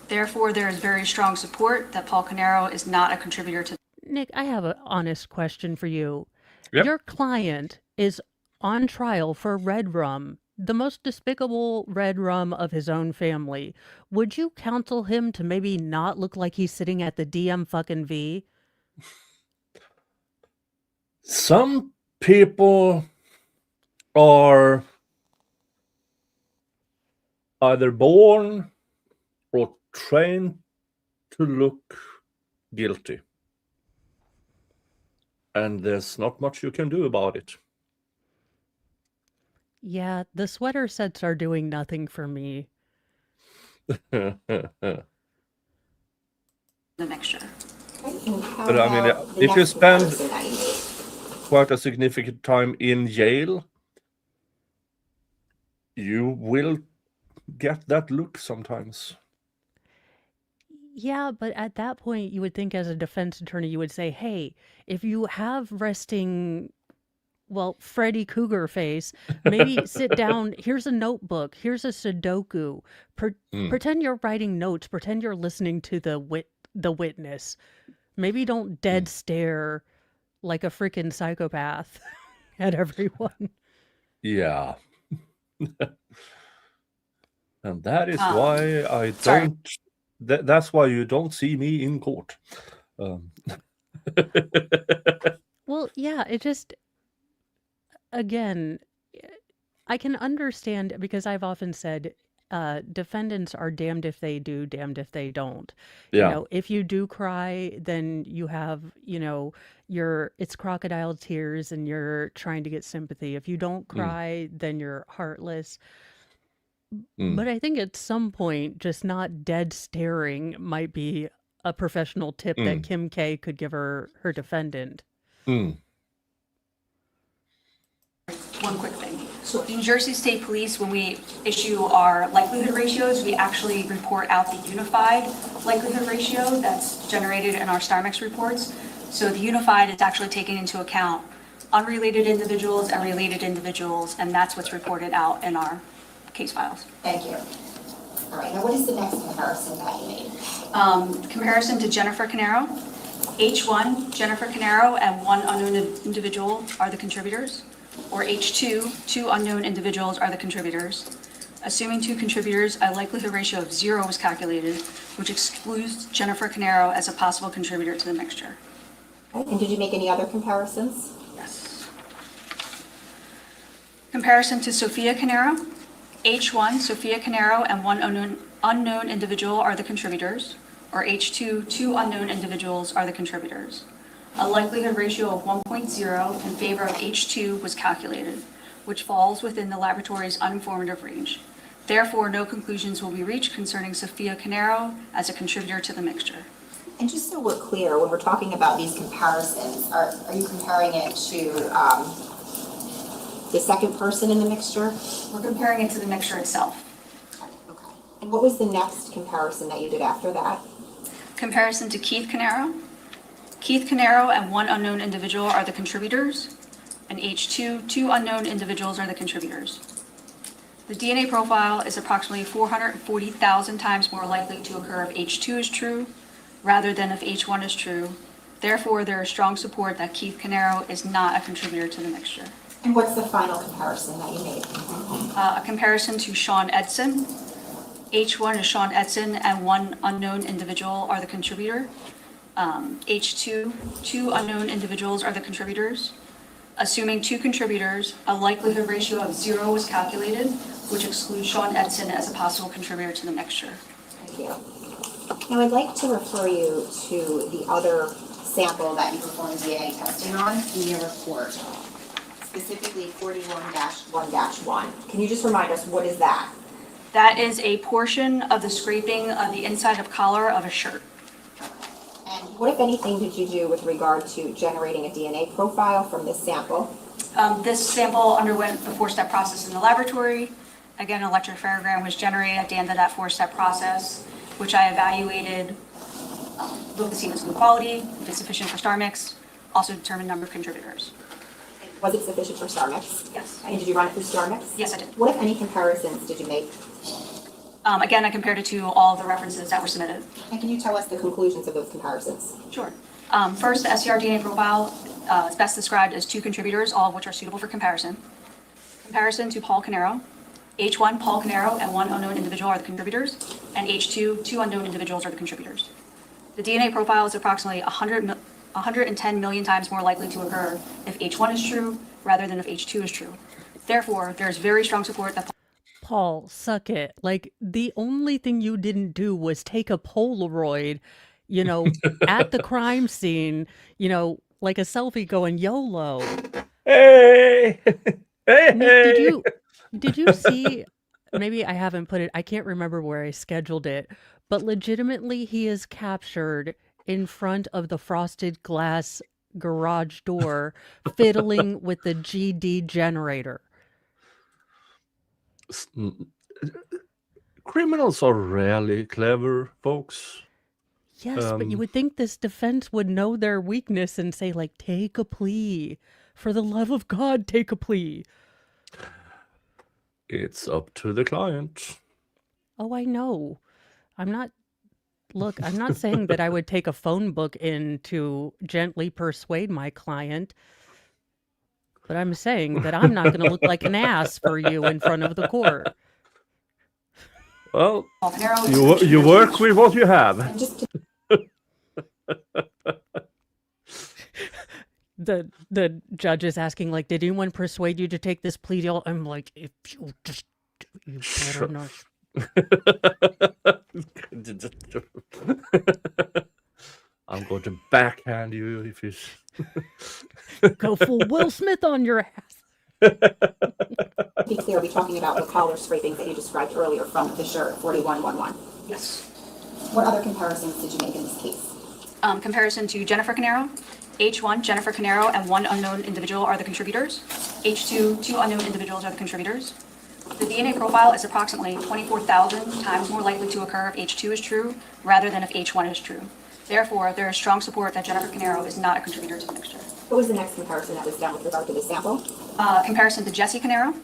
Speaker 5: Therefore, there is very strong support that Paul Caneiro is not a contributor to.
Speaker 2: Nick, I have an honest question for you.
Speaker 7: Yep.
Speaker 2: Your client is on trial for red rum, the most despicable red rum of his own family. Would you counsel him to maybe not look like he's sitting at the DM fucking V?
Speaker 7: Some people are either born or trained to look guilty. And there's not much you can do about it.
Speaker 2: Yeah, the sweater sets are doing nothing for me.
Speaker 5: The mixture.
Speaker 7: But I mean, if you spend quite a significant time in jail, you will get that look sometimes.
Speaker 2: Yeah, but at that point, you would think as a defense attorney, you would say, hey, if you have resting, well, Freddy Cougar face, maybe sit down. Here's a notebook. Here's a Sudoku. Pretend you're writing notes. Pretend you're listening to the witness. Maybe don't dead stare like a freaking psychopath at everyone.
Speaker 7: Yeah. And that is
Speaker 5: Um,
Speaker 7: why I
Speaker 5: sorry.
Speaker 7: don't. That's why you don't see me in court.
Speaker 2: Well, yeah, it just, again, I can understand because I've often said defendants are damned if they do, damned if they don't. You
Speaker 7: Yeah.
Speaker 2: know, if you do cry, then you have, it's crocodile tears and you're trying to get sympathy. If you don't cry, then you're heartless. But I think at some point, just not dead staring might be a professional tip that Kim K could give her defendant.
Speaker 5: One quick thing. So New Jersey State Police, when we issue our likelihood ratios, we actually report out the unified likelihood ratio that's generated in our StarMix reports. So the unified is actually taking into account unrelated individuals and related individuals, and that's what's reported out in our case files.
Speaker 6: Thank you. All right, now what is the next comparison that you made?
Speaker 5: Comparison to Jennifer Caneiro. H1, Jennifer Caneiro, and one unknown individual are the contributors. Or H2, two unknown individuals are the contributors. Assuming two contributors, a likelihood ratio of 0 was calculated, which excludes Jennifer Caneiro as a possible contributor to the mixture.
Speaker 6: Okay, and did you make any other comparisons?
Speaker 5: Yes. Comparison to Sophia Caneiro. H1, Sophia Caneiro, and one unknown individual are the contributors. Or H2, two unknown individuals are the contributors. A likelihood ratio of 1.0 in favor of H2 was calculated, which falls within the laboratory's uninformative range. Therefore, no conclusions will be reached concerning Sophia Caneiro as a contributor to the mixture.
Speaker 6: And just so we're clear, when we're talking about these comparisons, are you comparing it to the second person in the mixture?
Speaker 5: We're comparing it to the mixture itself.
Speaker 6: Okay. And what was the next comparison that you did after that?
Speaker 5: Comparison to Keith Caneiro. Keith Caneiro and one unknown individual are the contributors, and H2, two unknown individuals are the contributors. The DNA profile is approximately 440,000 times more likely to occur if H2 is true rather than if H1 is true. Therefore, there is strong support that Keith Caneiro is not a contributor to the mixture.
Speaker 6: And what's the final comparison that you made?
Speaker 5: A comparison to Sean Edson. H1 is Sean Edson and one unknown individual are the contributor. H2, two unknown individuals are the contributors. Assuming two contributors, a likelihood ratio of 0 was calculated, which excludes Sean Edson as a possible contributor to the mixture.
Speaker 6: Thank you. Now I'd like to refer you to the other sample that you performed DNA testing on in your report, specifically 41-1-1. Can you just remind us, what is that?
Speaker 5: That is a portion of the scraping of the inside of collar of a shirt.
Speaker 6: And what, if anything, did you do with regard to generating a DNA profile from this sample?
Speaker 5: This sample underwent the 4-step process in the laboratory. Again, an electrophoregram was generated at the end of that 4-step process, which I evaluated, looked to see if it's good quality, if it's sufficient for StarMix, also determined number of contributors.
Speaker 6: Was it sufficient for StarMix?
Speaker 5: Yes.
Speaker 6: And did you run it through StarMix?
Speaker 5: Yes, I did.
Speaker 6: What, if any, comparisons did you make?
Speaker 5: Again, I compared it to all of the references that were submitted.
Speaker 6: And can you tell us the conclusions of those comparisons?
Speaker 5: Sure. First, the SCR DNA profile is best described as two contributors, all of which are suitable for comparison. Comparison to Paul Caneiro. H1, Paul Caneiro, and one unknown individual are the contributors, and H2, two unknown individuals are the contributors. The DNA profile is approximately 110 million times more likely to occur if H1 is true rather than if H2 is true. Therefore, there is very strong support that
Speaker 2: Paul, suck it. Like, the only thing you didn't do was take a Polaroid, at the crime scene, like a selfie going YOLO.
Speaker 7: Hey! Hey!
Speaker 2: Nick, did you see, maybe I haven't put it, I can't remember where I scheduled it, but legitimately he is captured in front of the frosted glass garage door fiddling with the GD generator.
Speaker 7: Criminals are rarely clever, folks.
Speaker 2: Yes, but you would think this defense would know their weakness and say, like, take a plea. For the love of God, take a plea.
Speaker 7: It's up to the client.
Speaker 2: Oh, I know. I'm not Look, I'm not saying that I would take a phone book in to gently persuade my client, but I'm saying that I'm not going to look like an ass for you in front of the court.
Speaker 7: Well,
Speaker 5: Paul Caneiro
Speaker 7: you work with what you have.
Speaker 6: And just to
Speaker 2: The judge is asking, like, did anyone persuade you to take this plea deal? I'm like, if you just, you better not.
Speaker 7: I'm going to backhand you if you.
Speaker 2: Go full Will Smith on your ass.
Speaker 6: be clear, we're talking about the collar scrapings that you described earlier from the shirt 4111.
Speaker 5: Yes.
Speaker 6: What other comparisons did you make in this case?
Speaker 5: Comparison to Jennifer Caneiro. H1, Jennifer Caneiro, and one unknown individual are the contributors. H2, two unknown individuals are the contributors. The DNA profile is approximately 24,000 times more likely to occur if H2 is true rather than if H1 is true. Therefore, there is strong support that Jennifer Caneiro is not a contributor to the mixture.
Speaker 6: What was the next comparison that was done with regard to the sample?
Speaker 5: Comparison to Jesse Caneiro.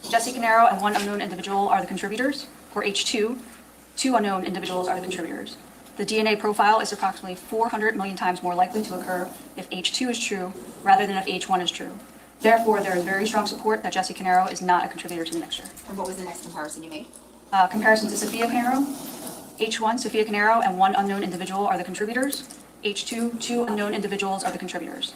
Speaker 5: Jesse Caneiro and one unknown individual are the contributors. For H2, two unknown individuals are the contributors. The DNA profile is approximately 400 million times more likely to occur if H2 is true rather than if H1 is true. Therefore, there is very strong support that Jesse Caneiro is not a contributor to the mixture.
Speaker 6: And what was the next comparison you made?
Speaker 5: Comparison to Sophia Caneiro. H1, Sophia Caneiro, and one unknown individual are the contributors. H2, two unknown individuals are the contributors.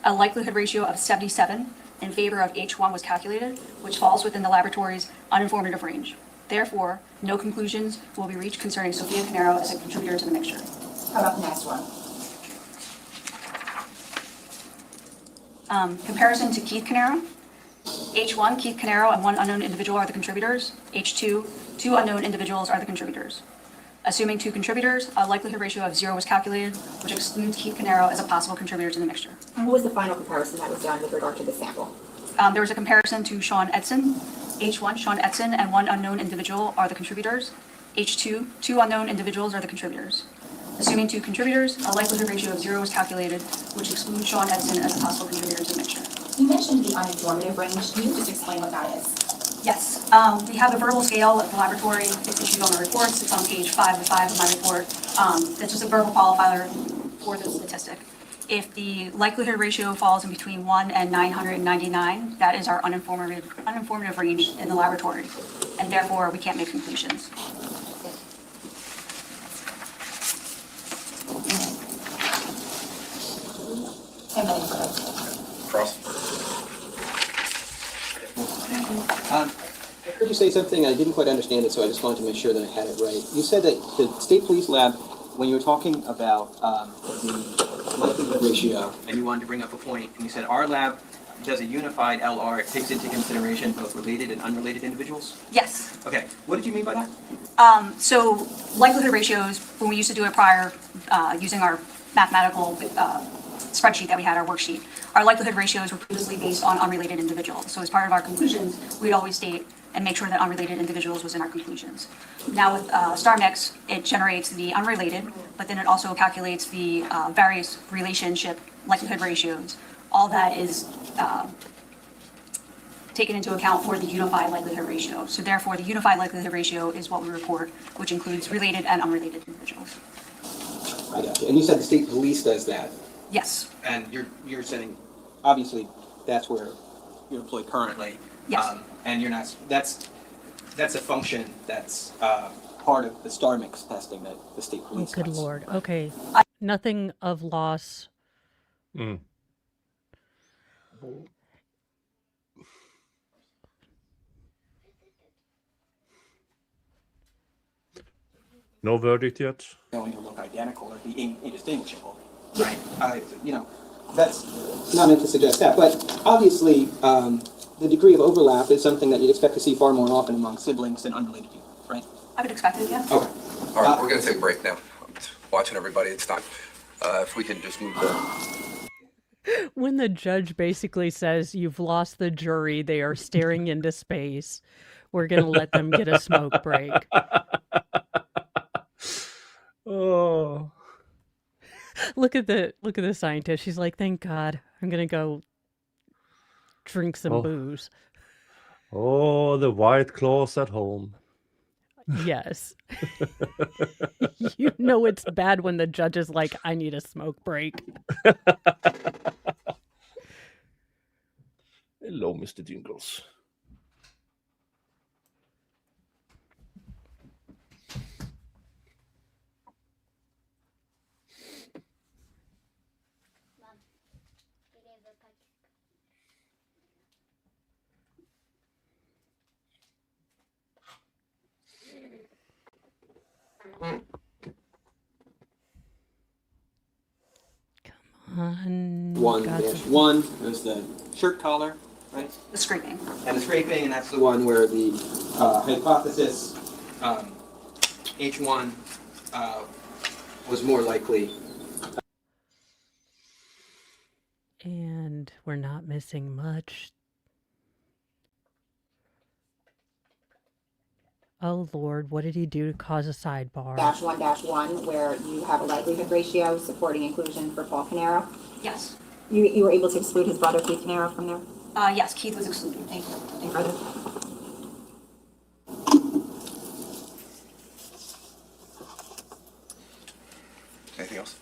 Speaker 5: A likelihood ratio of 77 in favor of H1 was calculated, which falls within the laboratory's uninformative range. Therefore, no conclusions will be reached concerning Sophia Caneiro as a contributor to the mixture.
Speaker 6: How about the next one?
Speaker 5: Comparison to Keith Caneiro. H1, Keith Caneiro, and one unknown individual are the contributors. H2, two unknown individuals are the contributors. Assuming two contributors, a likelihood ratio of 0 was calculated, which excludes Keith Caneiro as a possible contributor to the mixture.
Speaker 6: And what was the final comparison that was done with regard to the sample?
Speaker 5: There was a comparison to Sean Edson. H1, Sean Edson, and one unknown individual are the contributors. H2, two unknown individuals are the contributors. Assuming two contributors, a likelihood ratio of 0 was calculated, which excludes Sean Edson as a possible contributor to the mixture.
Speaker 6: You mentioned the uninformative range. Can you just explain what that is?
Speaker 5: Yes, we have a verbal scale at the laboratory. It's issued on the reports. It's on page 5 of 5 of my report. It's just a verbal qualifier for the statistic. If the likelihood ratio falls in between 1 and 999, that is our uninformative range in the laboratory, and therefore we can't make conclusions.
Speaker 4: Cross.
Speaker 8: I heard you say something, I didn't quite understand it, so I just wanted to make sure that I had it right. You said that the state police lab, when you were talking about the likelihood ratio, and you wanted to bring up a point, and you said our lab does a unified LR, it takes into consideration both related and unrelated individuals?
Speaker 5: Yes.
Speaker 8: Okay, what did you mean by that?
Speaker 5: So likelihood ratios, when we used to do it prior, using our mathematical spreadsheet that we had, our worksheet, our likelihood ratios were previously based on unrelated individuals. So as part of our conclusions, we'd always state and make sure that unrelated individuals was in our conclusions. Now with StarMix, it generates the unrelated, but then it also calculates the various relationship likelihood ratios. All that is taken into account for the unified likelihood ratio. So therefore, the unified likelihood ratio is what we report, which includes related and unrelated individuals.
Speaker 8: I got you. And you said the state police does that,
Speaker 5: Yes.
Speaker 8: and you're saying, obviously, that's where you're employed currently.
Speaker 5: Yes.
Speaker 8: And you're not, that's a function that's part of the StarMix testing that the state
Speaker 2: Oh,
Speaker 8: police
Speaker 2: good
Speaker 8: does.
Speaker 2: Lord. Okay. Nothing of loss.
Speaker 7: Mm. No verdict yet.
Speaker 8: Going to look identical or be indistinguishable, right? That's not meant to suggest that, but obviously, the degree of overlap is something that you'd expect to see far more often among siblings than unrelated people, right?
Speaker 5: I would expect it, yeah.
Speaker 8: Okay.
Speaker 4: All right, we're gonna take a break now. I'm watching everybody, it's time. If we can just move the,
Speaker 2: When the judge basically says you've lost the jury, they are staring into space. We're going to let them get a smoke break.
Speaker 7: Oh.
Speaker 2: Look at the scientist. She's like, "Thank God. I'm going to go drink some
Speaker 7: Oh.
Speaker 2: booze."
Speaker 7: Oh, the white claws at home.
Speaker 2: Yes. You know it's bad when the judge is like, I need a smoke break.
Speaker 7: Hello, Mr. Dingles.
Speaker 3: Mom, you gave the punch.
Speaker 2: On,
Speaker 8: One
Speaker 2: got
Speaker 8: dash
Speaker 2: some-
Speaker 8: one is the shirt collar, right?
Speaker 5: The scraping.
Speaker 8: And the scraping, and that's the one where the hypothesis H1 was more likely.
Speaker 2: And we're not missing much. Oh Lord, what did he do to cause a sidebar?
Speaker 6: -1, where you have a likelihood ratio supporting inclusion for Paul Caneiro.
Speaker 5: Yes.
Speaker 6: You were able to exclude his brother, Keith Caneiro, from there?
Speaker 5: Yes, Keith was excluded. Thank you. Thank you.
Speaker 6: Brother?
Speaker 4: Anything else?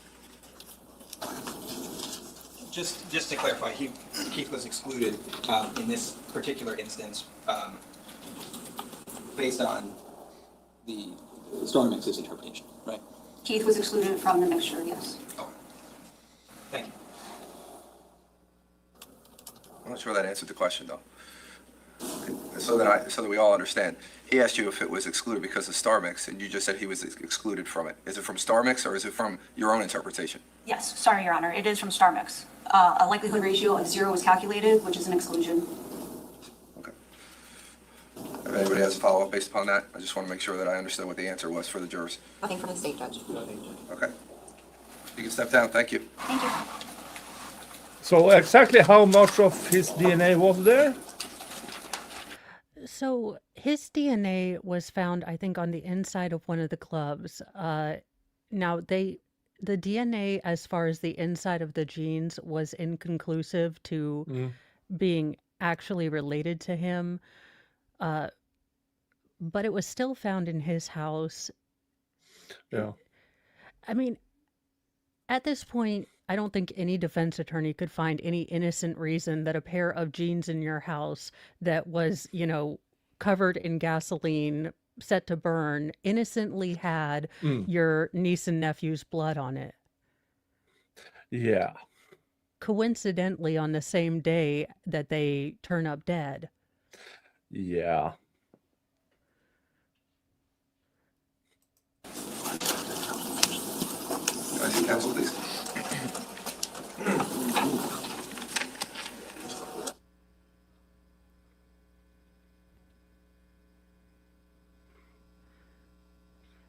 Speaker 8: Just to clarify, Keith was excluded in this particular instance based on the Stormix's interpretation, right?
Speaker 5: Keith was excluded from the mixture, yes.
Speaker 8: Oh, thank you.
Speaker 4: I'm not sure that answered the question, though. So that we all understand. He asked you if it was excluded because of Star Mix, and you just said he was excluded from it. Is it from Star Mix, or is it from your own interpretation?
Speaker 5: Yes, sorry, Your Honor, it is from StarMix. A likelihood ratio of 0 was calculated, which is an exclusion.
Speaker 4: Okay. If anybody has a follow-up based upon that, I just want to make sure that I understood what the answer was for the jurors.
Speaker 6: Nothing from the state judge.
Speaker 4: Okay. You can step down. Thank you.
Speaker 5: Thank you.
Speaker 7: So exactly how much of his DNA was there?
Speaker 2: So his DNA was found, I think, on the inside of one of the gloves. Now the DNA, as far as the inside of the jeans, was inconclusive to being actually related to him. But it was still found in his house.
Speaker 7: Yeah.
Speaker 2: I mean, at this point, I don't think any defense attorney could find any innocent reason that a pair of jeans in your house that was, covered in gasoline, set to burn, innocently had your niece and nephew's blood on it.
Speaker 7: Yeah.
Speaker 2: Coincidentally, on the same day that they turn up dead.
Speaker 7: Yeah.
Speaker 4: Counsel, please.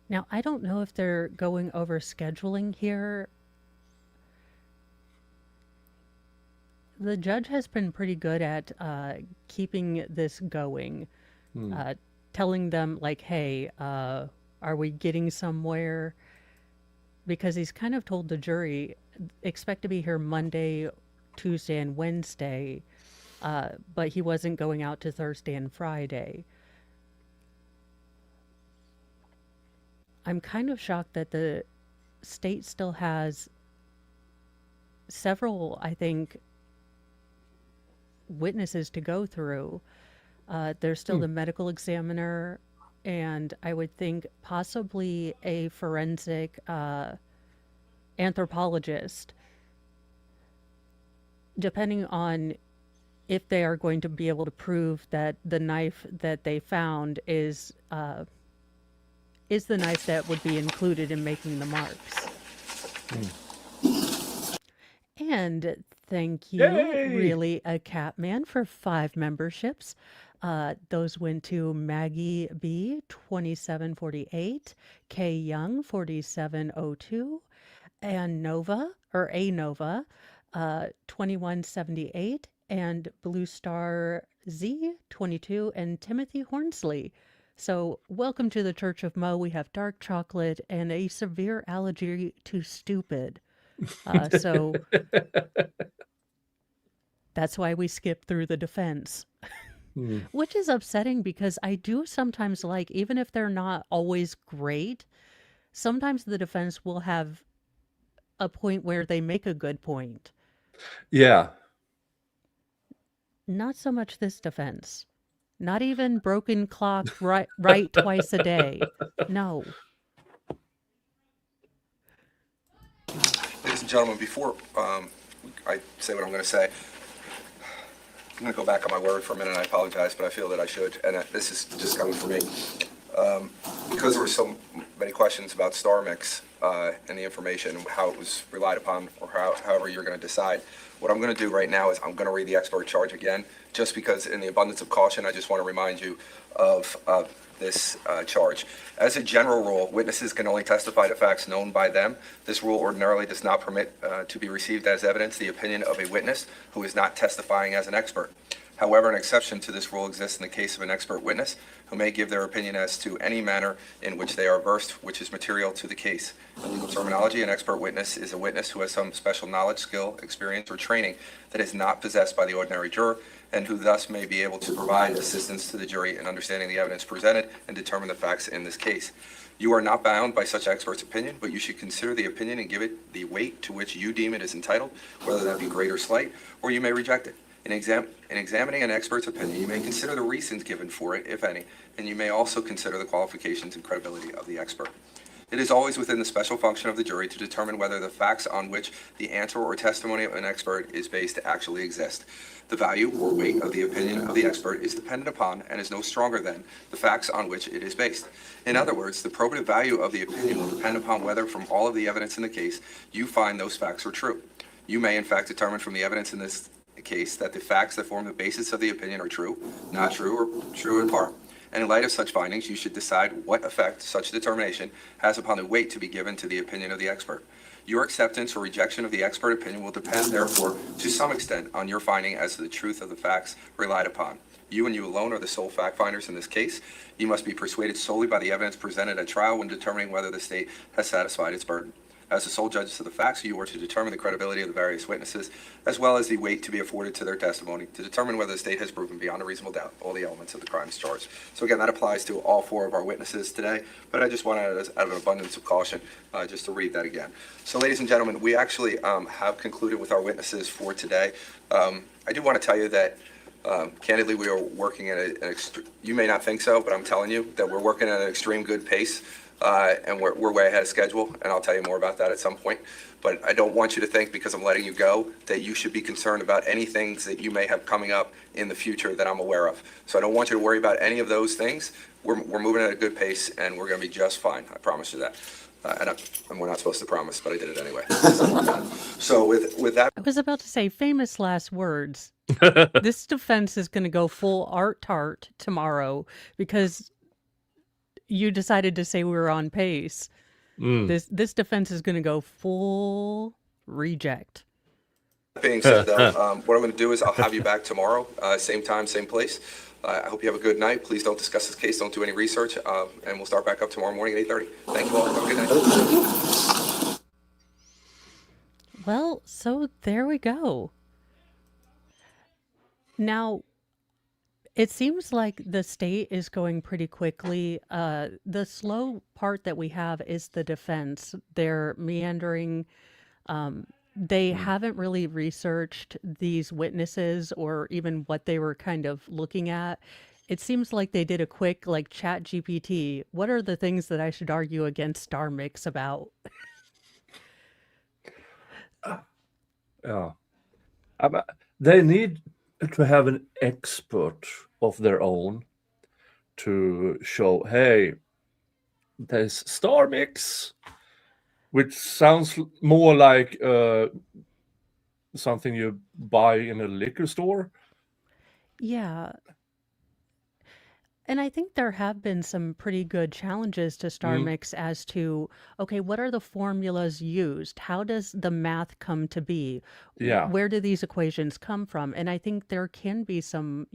Speaker 2: Now, I don't know if they're going over scheduling here. The judge has been pretty good at keeping this going, telling them, like, hey, are we getting somewhere? Because he's kind of told the jury, expect to be here Monday, Tuesday, and Wednesday, but he wasn't going out to Thursday and Friday. I'm kind of shocked that the state still has several, I think, witnesses to go through. There's still the medical examiner, and I would think possibly a forensic anthropologist, depending on if they are going to be able to prove that the knife that they found is the knife that would be included in making the marks. And thank you,
Speaker 7: Yay!
Speaker 2: really, a Catman, for 5 memberships. Those went to Maggie B, 2748, K Young, 4702, and Nova, or A Nova, 2178, and Blue Star Z, 22, and Timothy Hornsley. So, welcome to the Church of Mo. We have dark chocolate and a severe allergy to stupid. So that's why we skip through the defense. Which is upsetting because I do sometimes like, even if they're not always great, sometimes the defense will have a point where they make a good point.
Speaker 7: Yeah.
Speaker 2: Not so much this defense. Not even broken clock right twice a day. No.
Speaker 4: Ladies and gentlemen, before I say what I'm going to say, I'm going to go back on my word for a minute. I apologize, but I feel that I should, and this is just coming from me. Because there were so many questions about Star Mix and the information, and how it was relied upon, or however you're going to decide. What I'm going to do right now is I'm going to read the expert charge again, just because in the abundance of caution, I just want to remind you of this charge. As a general rule, witnesses can only testify to facts known by them. This rule ordinarily does not permit to be received as evidence the opinion of a witness who is not testifying as an expert. However, an exception to this rule exists in the case of an expert witness who may give their opinion as to any manner in which they are versed, which is material to the case. In legal terminology, an expert witness is a witness who has some special knowledge, skill, experience, or training that is not possessed by the ordinary juror, and who thus may be able to provide assistance to the jury in understanding the evidence presented and determine the facts in this case. You are not bound by such expert's opinion, but you should consider the opinion and give it the weight to which you deem it is entitled, whether that be great or slight, or you may reject it. In examining an expert's opinion, you may consider the reasons given for it, if any, and you may also consider the qualifications and credibility of the expert. It is always within the special function of the jury to determine whether the facts on which the answer or testimony of an expert is based actually exist. The value or weight of the opinion of the expert is dependent upon, and is no stronger than, the facts on which it is based. In other words, the probative value of the opinion will depend upon whether, from all of the evidence in the case, you find those facts are true. You may, in fact, determine from the evidence in this case that the facts that form the basis of the opinion are true, not true, or true in part. And in light of such findings, you should decide what effect such determination has upon the weight to be given to the opinion of the expert. Your acceptance or rejection of the expert opinion will depend, therefore, to some extent, on your finding as to the truth of the facts relied upon. You and you alone are the sole fact finders in this case. You must be persuaded solely by the evidence presented at trial when determining whether the state has satisfied its burden. As the sole judges of the facts, you are to determine the credibility of the various witnesses, as well as the weight to be afforded to their testimony, to determine whether the state has proven beyond a reasonable doubt all the elements of the crimes charged. So again, that applies to all four of our witnesses today, but I just wanted, out of an abundance of caution, just to read that again. So ladies and gentlemen, we actually have concluded with our witnesses for today. I do want to tell you that candidly, we are working at you may not think so, but I'm telling you that we're working at an extreme good pace. And we're way ahead of schedule, and I'll tell you more about that at some point. But I don't want you to think, because I'm letting you go, that you should be concerned about any things that you may have coming up in the future that I'm aware of. So I don't want you to worry about any of those things. We're moving at a good pace, and we're going to be just fine. I promise you that. And we're not supposed to promise, but I did it anyway. So with that,
Speaker 2: I was about to say famous last words. This defense is going to go full art tart tomorrow because you decided to say we were on pace. This defense is going to go full reject.
Speaker 4: that being said, though, what I'm going to do is I'll have you back tomorrow, same time, same place. I hope you have a good night. Please don't discuss this case. Don't do any research. And we'll start back up tomorrow morning at 8:30. Thank you all. Have a good night.
Speaker 2: Well, so there we go. Now, it seems like the state is going pretty quickly. The slow part that we have is the defense. They're meandering. They haven't really researched these witnesses or even what they were kind of looking at. It seems like they did a quick, like, Chat GPT. What are the things that I should argue against Star Mix about?
Speaker 7: Yeah. They need to have an expert of their own to show, hey, there's Star Mix, which sounds more like something you buy in a liquor store.
Speaker 2: Yeah. And I think there have been some pretty good challenges to Star Mix as to, okay, what are the formulas used? How does the math come to be?
Speaker 7: Yeah.
Speaker 2: Where do these equations come from? And I think there can be some,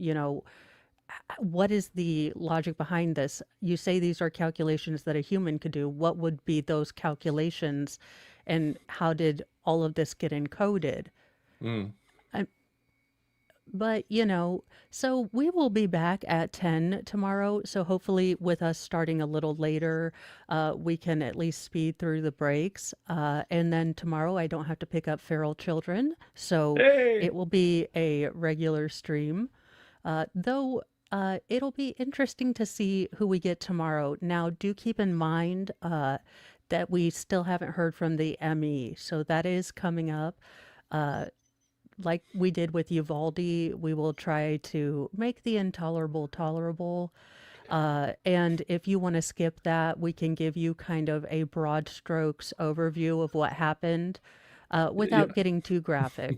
Speaker 2: what is the logic behind this? You say these are calculations that a human could do. What would be those calculations? And how did all of this get encoded? But, so we will be back at 10 tomorrow. So hopefully, with us starting a little later, we can at least speed through the breaks. And then tomorrow, I don't have to pick up feral children. So
Speaker 7: Hey.
Speaker 2: it will be a regular stream. Though it'll be interesting to see who we get tomorrow. Now, do keep in mind that we still haven't heard from the ME. So that is coming up. Uh, like we did with Uvalde, we will try to make the intolerable tolerable. And if you want to skip that, we can give you kind of a broad strokes overview of what happened without getting too graphic.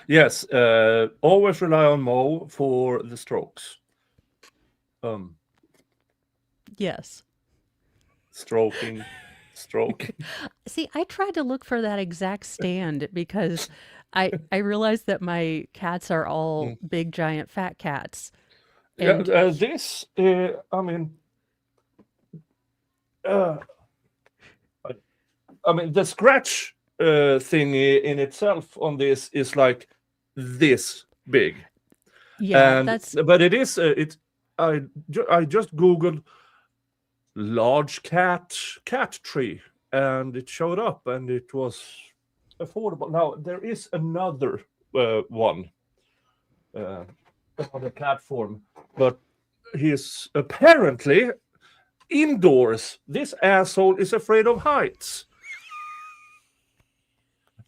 Speaker 7: Yes, always rely on Mo for the strokes.
Speaker 2: Yes.
Speaker 7: Stroking.
Speaker 2: See, I tried to look for that exact stand because I realized that my cats are all big, giant, fat cats.
Speaker 7: Yeah,
Speaker 2: And
Speaker 7: this, I mean, the scratch thing in itself on this is like this big,
Speaker 2: yeah,
Speaker 7: but it is I just googled large cat tree, and it showed up, and it was affordable. Now there is another one on the platform, but he's apparently indoors. This asshole is afraid of heights.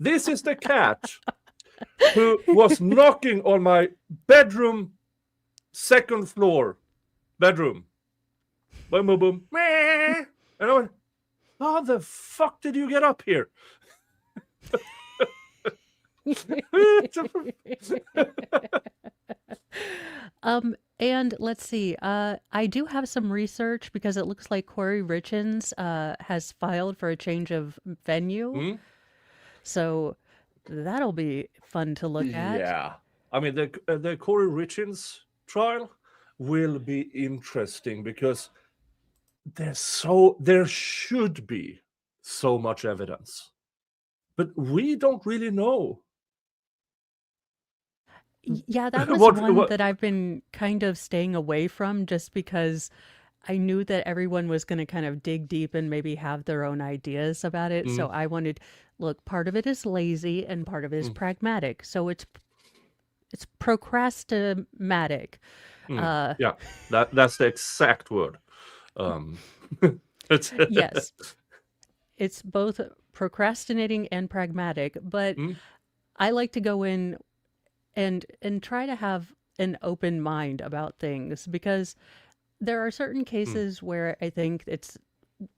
Speaker 7: This is the cat who was knocking on my bedroom, second floor bedroom. Boom, boom, boom. Meh. And I went, how the fuck did you get up here?
Speaker 2: And let's see. I do have some research because it looks like Corey Richins has filed for a change of venue. So that'll be fun to look at.
Speaker 7: Yeah. I mean, the Corey Richins trial will be interesting because there should be so much evidence, but we don't really know.
Speaker 2: Yeah, that was one that I've been kind of staying away from just because I knew that everyone was going to kind of dig deep and maybe have their own ideas about it. So I wanted, look, part of it is lazy and part of it is pragmatic. So it's procrastinatic.
Speaker 7: Yeah, that's the exact word.
Speaker 2: Yes, it's both procrastinating and pragmatic, but I like to go in and try to have an open mind about things because there are certain cases where I think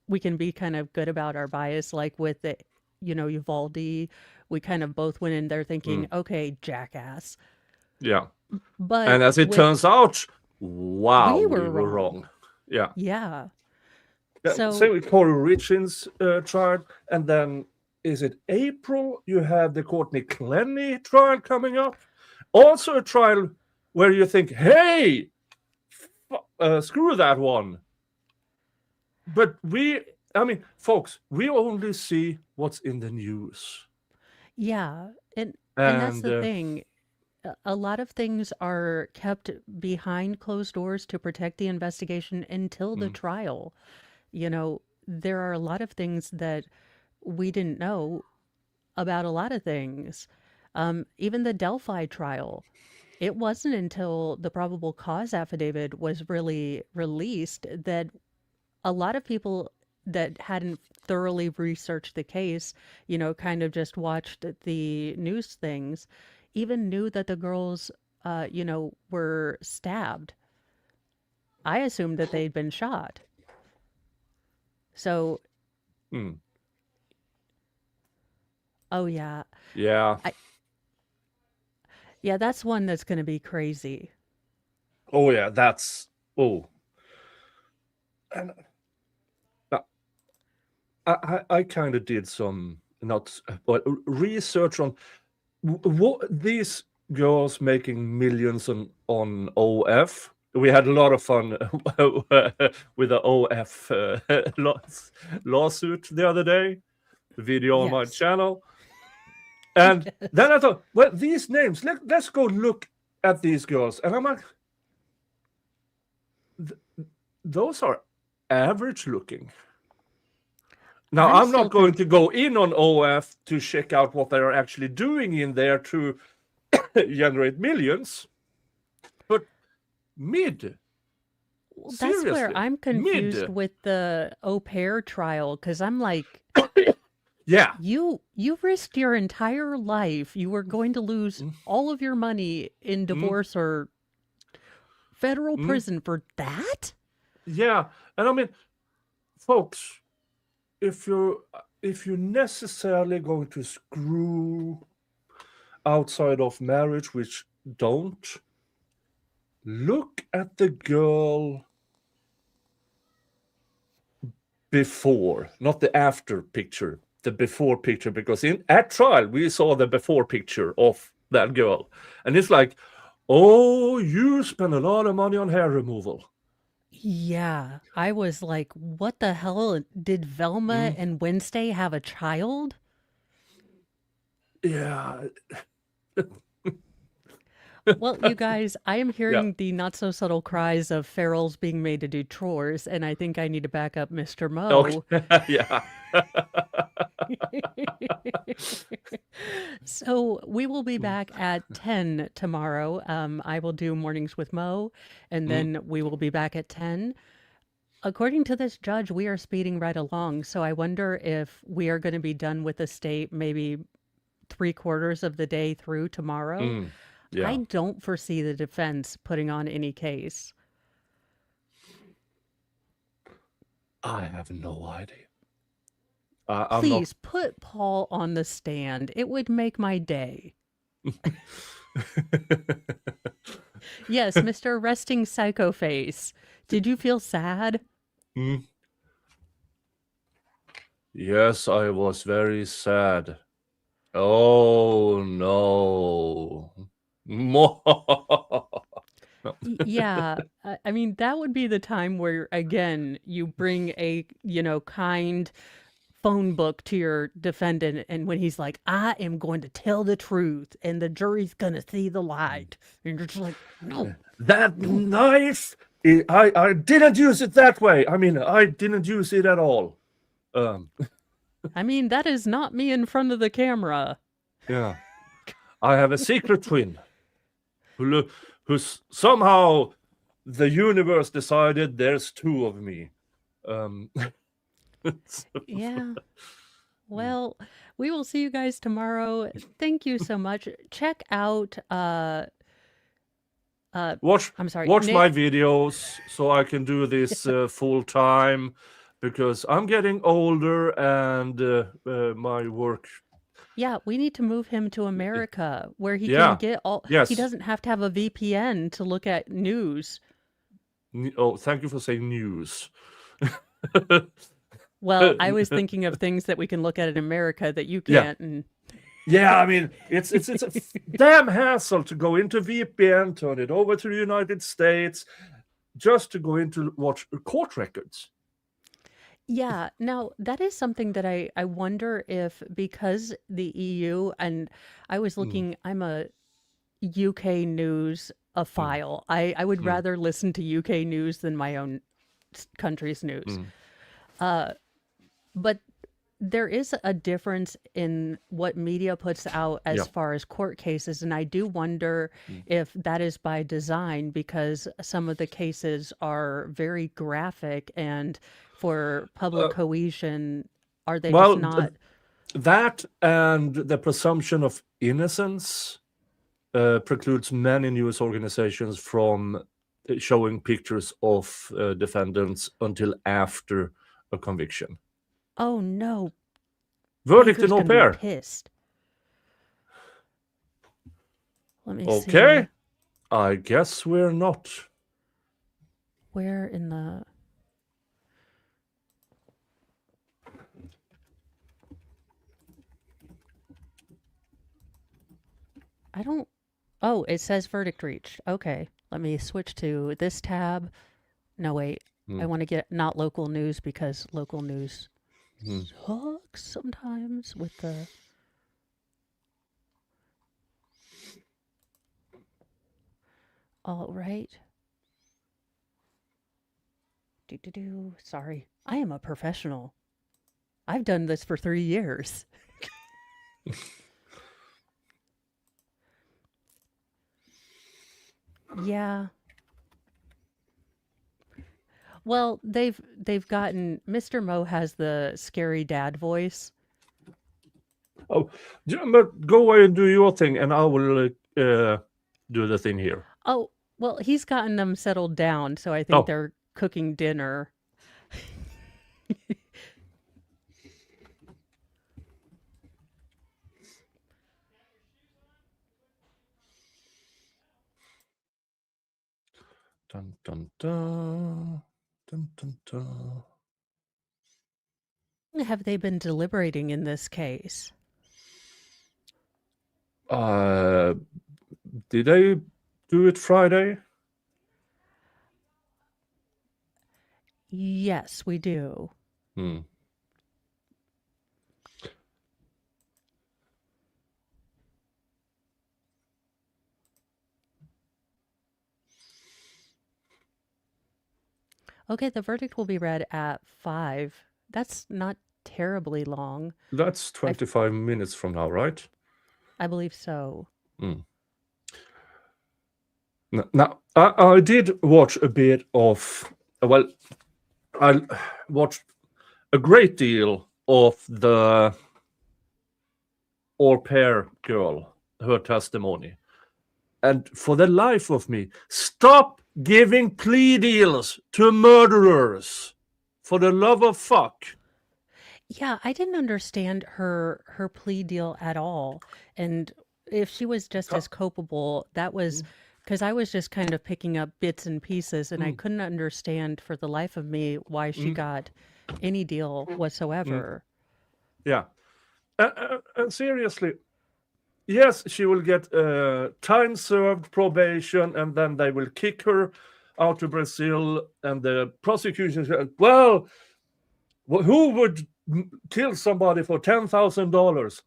Speaker 2: we can be kind of good about our bias, like with the, Uvalde. We kind of both went in there thinking, okay, jackass.
Speaker 7: Yeah.
Speaker 2: But
Speaker 7: and as it turns out, wow,
Speaker 2: we
Speaker 7: we
Speaker 2: were
Speaker 7: were
Speaker 2: wrong.
Speaker 7: wrong. Yeah.
Speaker 2: Yeah.
Speaker 7: Yeah,
Speaker 2: So
Speaker 7: same with Corey Richins trial, and then is it April? You have the Courtney Clenny trial coming up. Also a trial where you think, hey, screw that one. But folks, we only see what's in the news.
Speaker 2: yeah, and that's the thing. A lot of things are kept behind closed doors to protect the investigation until the trial. There are a lot of things that we didn't know about a lot of things. Even the Delphi trial, it wasn't until the probable cause affidavit was really released that a lot of people that hadn't thoroughly researched the case, kind of just watched the news things, even knew that the girls, were stabbed. I assumed that they'd been shot. So, oh yeah.
Speaker 7: Yeah.
Speaker 2: Yeah, that's one that's going to be crazy.
Speaker 7: Oh yeah, and I kind of did some research on what these girls making millions on OF. We had a lot of fun with the OF lawsuit the other day, the video on my
Speaker 2: Yes.
Speaker 7: channel. And then I thought, well, these names, let's go look at these girls, and I'm like, those are average looking. Now,
Speaker 2: I'm
Speaker 7: I'm
Speaker 2: still
Speaker 7: not going to go in on OF to check out what they're actually doing in there to generate millions, but mid.
Speaker 2: Well, that's where
Speaker 7: Seriously,
Speaker 2: I'm confused
Speaker 7: mid.
Speaker 2: with the au pair trial because I'm like,
Speaker 7: Yeah.
Speaker 2: you risked your entire life. You were going to lose all of your money in divorce or federal prison for that?
Speaker 7: Yeah, and I mean, folks, if you're necessarily going to screw outside of marriage, which don't, look at the girl before, not the after picture, the before picture, because at trial we saw the before picture of that girl, and it's like, oh, you spend a lot of money on hair removal.
Speaker 2: Yeah, I was like, what the hell? Did Velma and Wednesday have a child?
Speaker 7: Yeah.
Speaker 2: Well, you guys, I am
Speaker 7: Yeah.
Speaker 2: hearing the not so subtle cries of ferals being made to do chores, and I think I need to back up Mr. Mo.
Speaker 7: Okay. Yeah.
Speaker 2: So we will be back at 10 tomorrow. I will do mornings with Mo, and then we will be back at 10. According to this judge, we are speeding right along. So I wonder if we are going to be done with the state maybe 3/4 of the day through tomorrow.
Speaker 7: Yeah.
Speaker 2: I don't foresee the defense putting on any case.
Speaker 7: I have no idea. I'm not.
Speaker 2: Please put Paul on the stand. It would make my day. Yes, Mr. Resting Psycho Face. Did you feel sad?
Speaker 7: Yes, I was very sad. Oh no.
Speaker 2: Yeah, I mean, that would be the time where, again, you bring a, kind phone book to your defendant, and when he's like, I am going to tell the truth, and the jury's gonna see the light. And you're just like, no.
Speaker 7: That knife, I didn't use it that way. I mean, I didn't use it at all.
Speaker 2: I mean, that is not me in front of the camera.
Speaker 7: Yeah. I have a secret twin who's somehow the universe decided there's two of me.
Speaker 2: Yeah. Well, we will see you guys tomorrow. Thank you so much. Check out
Speaker 7: Watch
Speaker 2: I'm sorry,
Speaker 7: watch my
Speaker 2: Nick.
Speaker 7: videos so I can do this full time, because I'm getting older and my work.
Speaker 2: Yeah, we need to move him to America where he can
Speaker 7: Yeah.
Speaker 2: get all he
Speaker 7: Yes.
Speaker 2: doesn't have to have a VPN to look at news.
Speaker 7: Oh, thank you for saying news.
Speaker 2: Well, I was thinking of things that we can look at in America that you
Speaker 7: Yeah.
Speaker 2: can't. And
Speaker 7: Yeah, I mean, it's a damn hassle to go into VPN, turn it over to the United States, just to go into watch court records.
Speaker 2: yeah, now that is something that I wonder if, because the EU, and I was looking, I'm a UK news file. I would rather listen to UK news than my own country's news. But there is a difference in what media puts out as
Speaker 7: Yeah.
Speaker 2: far as court cases, and I do wonder if that is by design, because some of the cases are very graphic, and for public cohesion, are they
Speaker 7: Well,
Speaker 2: just not?
Speaker 7: that and the presumption of innocence precludes many news organizations from showing pictures of defendants until after a conviction.
Speaker 2: Oh no,
Speaker 7: Verdict
Speaker 2: Baker's
Speaker 7: in au
Speaker 2: gonna be
Speaker 7: pair.
Speaker 2: pissed. Let me
Speaker 7: Okay.
Speaker 2: see.
Speaker 7: I guess we're not.
Speaker 2: Where in the... I don't... Oh, it says verdict reached. Okay, let me switch to this tab. No, wait. I want to get not local news, because local news sucks sometimes with the... All right. Sorry. I am a professional. I've done this for 3 years. Yeah. Well, they've gotten Mr. Mo has the scary dad voice.
Speaker 7: Oh, but go away and do your thing, and I will do the thing here.
Speaker 2: Oh, well, he's gotten them settled down, so I think
Speaker 7: Oh,
Speaker 2: they're cooking dinner.
Speaker 7: dun dun dun, dun dun dun.
Speaker 2: Have they been deliberating in this case?
Speaker 7: Did they do it Friday?
Speaker 2: Yes, we do.
Speaker 7: Hmm.
Speaker 2: Okay, the verdict will be read at 5. That's not terribly long.
Speaker 7: That's 25 minutes from now, right?
Speaker 2: I believe so.
Speaker 7: Hmm. Now, I did watch a bit of, well, I watched a great deal of the au pair girl, her testimony. And for the life of me, stop giving plea deals to murderers. For the love of fuck.
Speaker 2: Yeah, I didn't understand her plea deal at all. And if she was just as culpable, that was because I was just kind of picking up bits and pieces, and I couldn't understand for the life of me why she got any deal whatsoever.
Speaker 7: Yeah. And seriously, yes, she will get time served probation, and then they will kick her out to Brazil. And the prosecution said, well, who would kill somebody for $10,000?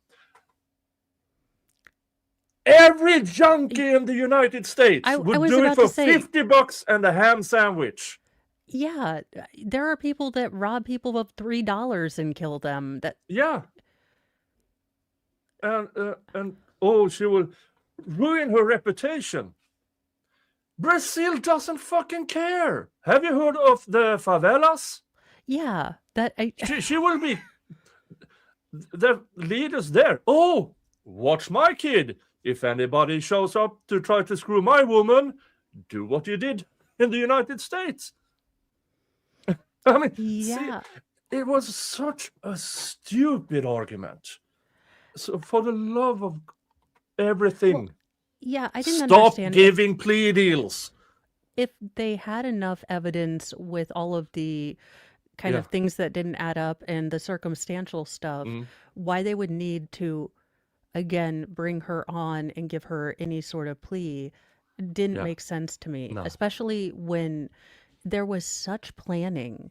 Speaker 7: Every junkie in the United States
Speaker 2: I
Speaker 7: would
Speaker 2: was
Speaker 7: do it
Speaker 2: about to
Speaker 7: for
Speaker 2: say,
Speaker 7: $50 and a ham sandwich.
Speaker 2: yeah, there are people that rob people of $3 and kill them. That
Speaker 7: Yeah. And oh, she will ruin her reputation. Brazil doesn't fucking care. Have you heard of the favelas?
Speaker 2: yeah, that
Speaker 7: She will be the leaders there. Oh, watch my kid. If anybody shows up to try to screw my woman, do what you did in the United States. I mean, see,
Speaker 2: yeah.
Speaker 7: it was such a stupid argument. So for the love of everything,
Speaker 2: Yeah, I didn't
Speaker 7: stop
Speaker 2: understand
Speaker 7: giving plea deals.
Speaker 2: if they had enough evidence with all of the kind
Speaker 7: Yeah.
Speaker 2: of things that didn't add up and the circumstantial stuff, why they would need to again bring her on and give her any sort of plea didn't
Speaker 7: Yeah.
Speaker 2: make sense to me,
Speaker 7: No.
Speaker 2: especially when there was such planning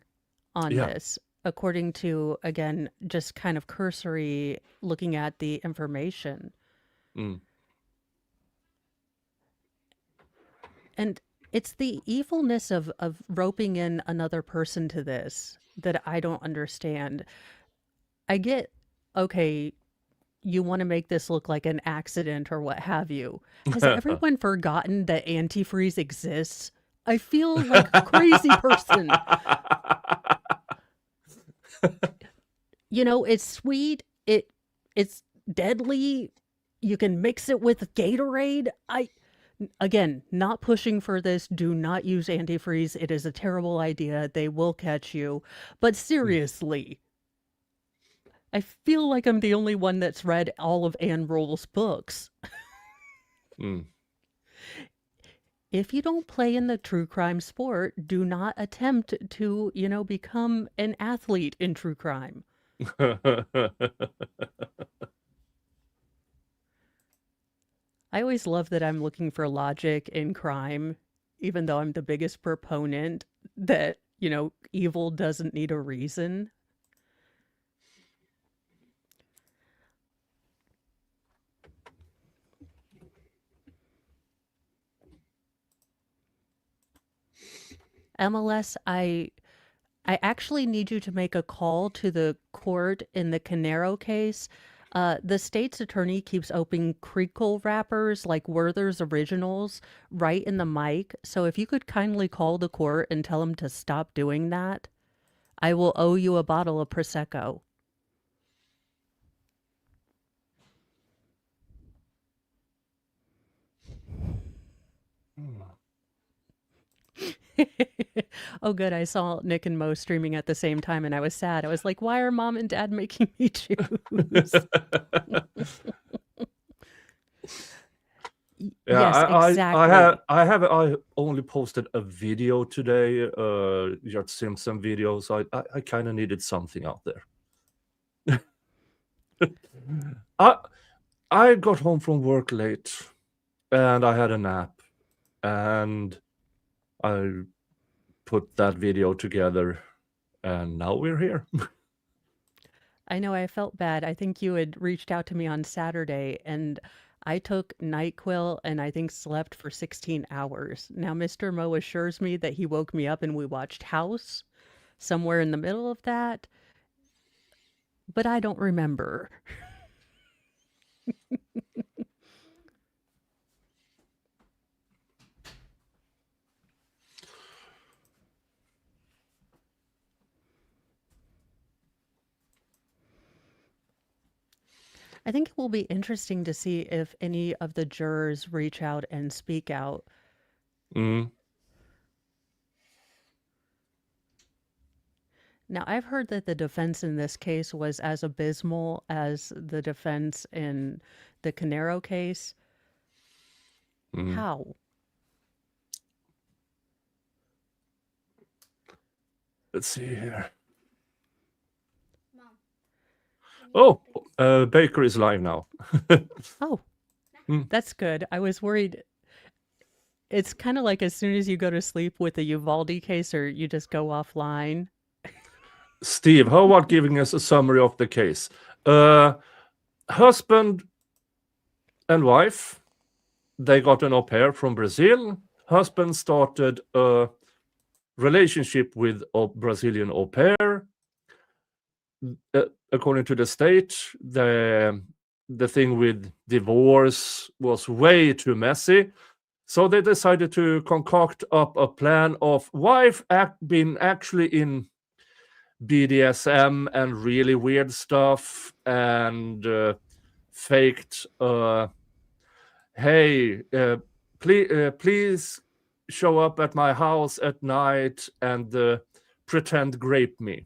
Speaker 2: on
Speaker 7: Yeah.
Speaker 2: this, according to, again, just kind of cursory looking at the information.
Speaker 7: Mm.
Speaker 2: And it's the evilness of roping in another person to this that I don't understand. I get, okay, you want to make this look like an accident or what have you. Has everyone forgotten that antifreeze exists? I feel like a crazy person. You know, it's sweet. It's deadly. You can mix it with Gatorade. Again, not pushing for this. Do not use antifreeze. It is a terrible idea. They will catch you. But seriously, I feel like I'm the only one that's read all of Anne Rule's books.
Speaker 7: Mm.
Speaker 2: If you don't play in the true crime sport, do not attempt to, become an athlete in true crime. I always love that I'm looking for logic in crime, even though I'm the biggest proponent that, evil doesn't need a reason. MLS, I actually need you to make a call to the court in the Canerio case. The state's attorney keeps opening crinkle wrappers like Werther's Originals right in the mic. So if you could kindly call the court and tell them to stop doing that, I will owe you a bottle of Prosecco. Oh, good. I saw Nick and Mo streaming at the same time and I was sad. I was like, why are mom and dad making me choose?
Speaker 7: Yeah,
Speaker 2: Yes, exactly.
Speaker 7: I only posted a video today, Jart Simpson video, so I kind of needed something out there. I got home from work late, and I had a nap, and I put that video together, and now we're here.
Speaker 2: I know I felt bad. I think you had reached out to me on Saturday and I took NyQuil and I think slept for 16 hours. Now, Mr. Mo assures me that he woke me up and we watched House somewhere in the middle of that, but I don't remember. I think it will be interesting to see if any of the jurors reach out and speak out.
Speaker 7: Mm.
Speaker 2: Now, I've heard that the defense in this case was as abysmal as the defense in the Canerio case.
Speaker 7: Mm.
Speaker 2: How?
Speaker 7: Let's see here.
Speaker 3: Mom.
Speaker 7: Oh, Baker is live now.
Speaker 2: Oh,
Speaker 7: Mm.
Speaker 2: that's good. I was worried. It's kind of like as soon as you go to sleep with the Uvalde case or you just go offline.
Speaker 7: Steve, how about giving us a summary of the case? Husband and wife, they got an au pair from Brazil. Husband started a relationship with a Brazilian au pair. According to the state, the thing with divorce was way too messy. So they decided to concoct up a plan of wife being actually in BDSM and really weird stuff and faked, hey, please show up at my house at night and pretend grape me.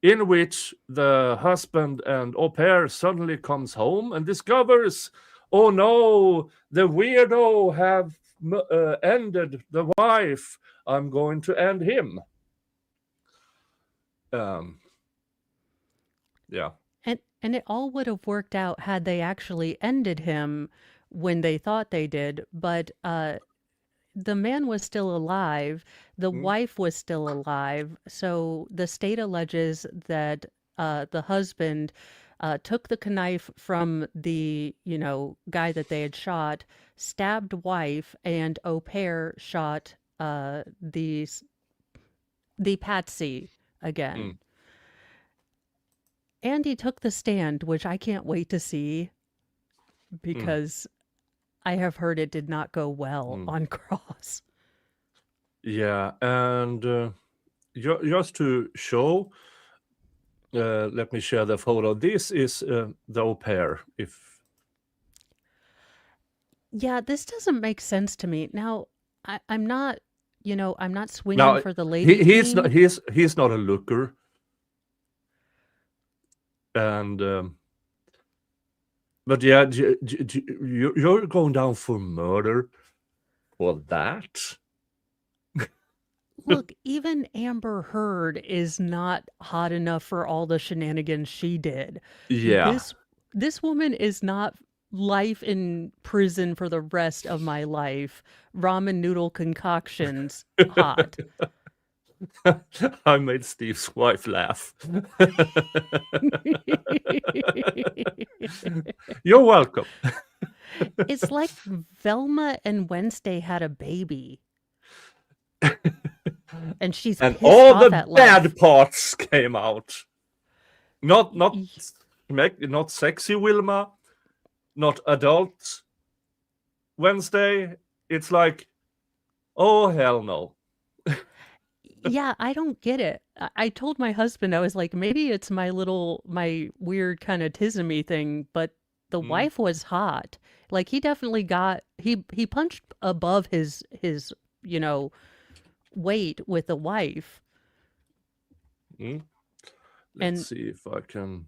Speaker 7: In which the husband and au pair suddenly comes home and discovers, oh no, the weirdo have ended the wife. I'm going to end him. Yeah.
Speaker 2: And it all would have worked out had they actually ended him when they thought they did, but the man was still alive, the wife was still alive, so the state alleges that the husband took the knife from the, guy that they had shot, stabbed wife, and au pair shot the patsy again. And he took the stand, which I can't wait to see because I have heard it did not go well on cross.
Speaker 7: Yeah, and just to show, let me share the photo. This is the au pair.
Speaker 2: Yeah, this doesn't make sense to me. Now, I'm not, I'm not swinging
Speaker 7: Now,
Speaker 2: for the lady
Speaker 7: he's
Speaker 2: team.
Speaker 7: not he's not a looker, and but yeah, you're going down for murder for that.
Speaker 2: Look, even Amber Heard is not hot enough for all the shenanigans she did.
Speaker 7: Yeah.
Speaker 2: This woman is not life in prison for the rest of my life. Ramen noodle concoctions hot.
Speaker 7: I made Steve's wife laugh. You're welcome.
Speaker 2: It's like Velma and Wednesday had a baby. And she's
Speaker 7: and
Speaker 2: pissed
Speaker 7: all
Speaker 2: off
Speaker 7: the
Speaker 2: at
Speaker 7: bad
Speaker 2: life.
Speaker 7: parts came out. Not
Speaker 2: Y-
Speaker 7: not sexy Wilma, not adult Wednesday. It's like, oh hell no.
Speaker 2: Yeah, I don't get it. I told my husband, I was like, maybe it's my weird kind of tismy thing, but the
Speaker 7: Mm,
Speaker 2: wife was hot. Like he definitely he punched above his, you know, weight with the wife.
Speaker 7: mm. Let's
Speaker 2: And
Speaker 7: see if I can.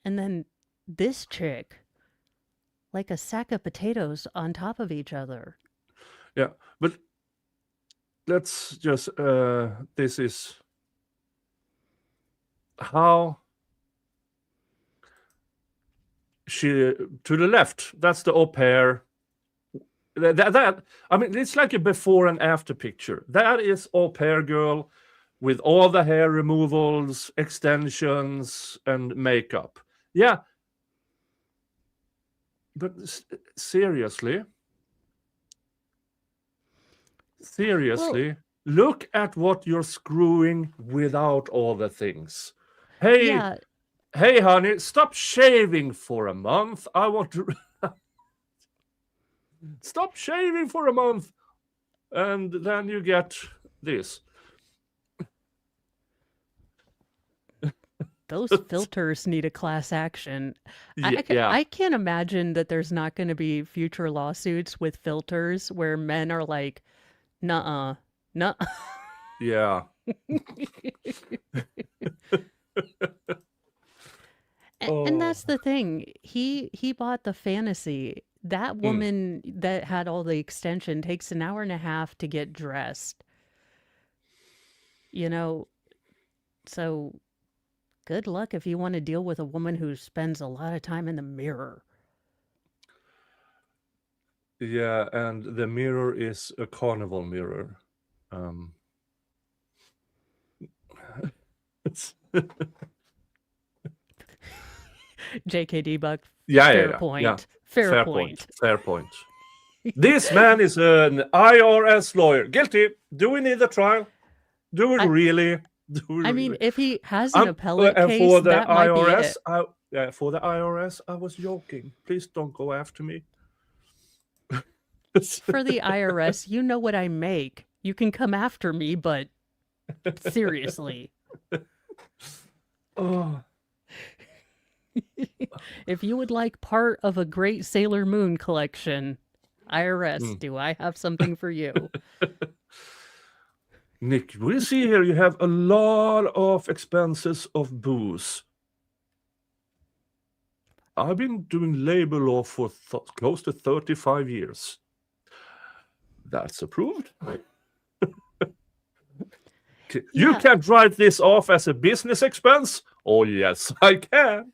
Speaker 2: and then this chick, like a sack of potatoes on top of each other.
Speaker 7: Yeah, but let's just. This is how she to the left. That's the au pair. That I mean, it's like a before and after picture. That is au pair girl with all the hair removals, extensions, and makeup. Yeah, but seriously,
Speaker 2: Well,
Speaker 7: look at what you're screwing without all the things. Hey,
Speaker 2: yeah,
Speaker 7: hey, honey, stop shaving for a month. I want to stop shaving for a month, and then you get this.
Speaker 2: those filters need a class action.
Speaker 7: Yeah,
Speaker 2: I can't imagine that there's not going to be future lawsuits with filters where men are like, nuh-uh, nuh.
Speaker 7: yeah.
Speaker 2: And
Speaker 7: Oh,
Speaker 2: that's the thing. He bought the fantasy. That
Speaker 7: mm,
Speaker 2: woman that had all the extension takes an hour and a half to get dressed, you know. So good luck if you want to deal with a woman who spends a lot of time in the mirror.
Speaker 7: yeah, and the mirror is a carnival mirror. Um, it's-
Speaker 2: JKD Buck,
Speaker 7: yeah,
Speaker 2: fair
Speaker 7: yeah.
Speaker 2: point. Fair
Speaker 7: Fair
Speaker 2: point.
Speaker 7: Fair point. This man is an IRS lawyer. Guilty. Do we need a trial? Do we
Speaker 2: I
Speaker 7: really? Do we
Speaker 2: I mean,
Speaker 7: really?
Speaker 2: if he has an
Speaker 7: I'm,
Speaker 2: appellate
Speaker 7: and
Speaker 2: case,
Speaker 7: for the
Speaker 2: that might be
Speaker 7: IRS,
Speaker 2: it.
Speaker 7: for the IRS, I was joking. Please don't go after me.
Speaker 2: For the IRS, you know what I make. You can come after me, but seriously,
Speaker 7: Oh,
Speaker 2: if you would like part of a great Sailor Moon collection, IRS,
Speaker 7: mm.
Speaker 2: do I have something for you?
Speaker 7: Nick, we see here you have a lot of expenses of booze. I've been doing labor law for close to 35 years. That's approved. You
Speaker 2: Yeah,
Speaker 7: can't write this off as a business expense? Oh, yes, I can.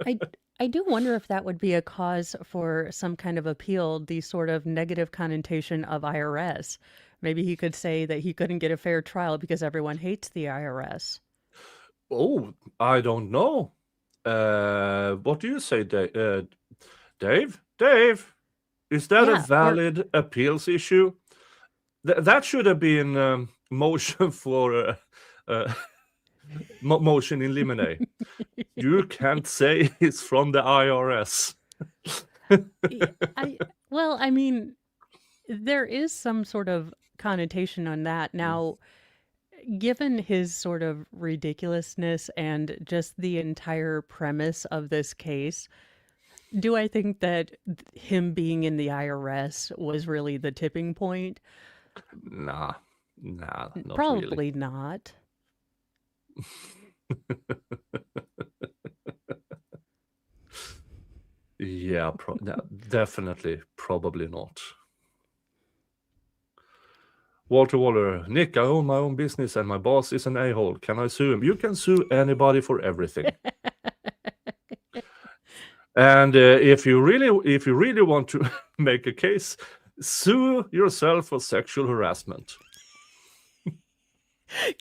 Speaker 2: I I do wonder if that would be a cause for some kind of appeal, the sort of negative connotation of IRS. Maybe he could say that he couldn't get a fair trial because everyone hates the IRS.
Speaker 7: Oh, I don't know. What do you say, Dave? Dave, is that a
Speaker 2: Yeah, or
Speaker 7: valid appeals issue? That should have been motion for motion in limine. You can't say it's from the IRS.
Speaker 2: well, I mean, there is some sort of connotation on that. Now, given his sort of ridiculousness and just the entire premise of this case, do I think that him being in the IRS was really the tipping point?
Speaker 7: Nah, not really.
Speaker 2: Probably not.
Speaker 7: Yeah, no, definitely, probably not. Walter Waller, Nick, I own my own business and my boss is an a-hole. Can I sue him? You can sue anybody for everything. And if you really want to make a case, sue yourself for sexual harassment.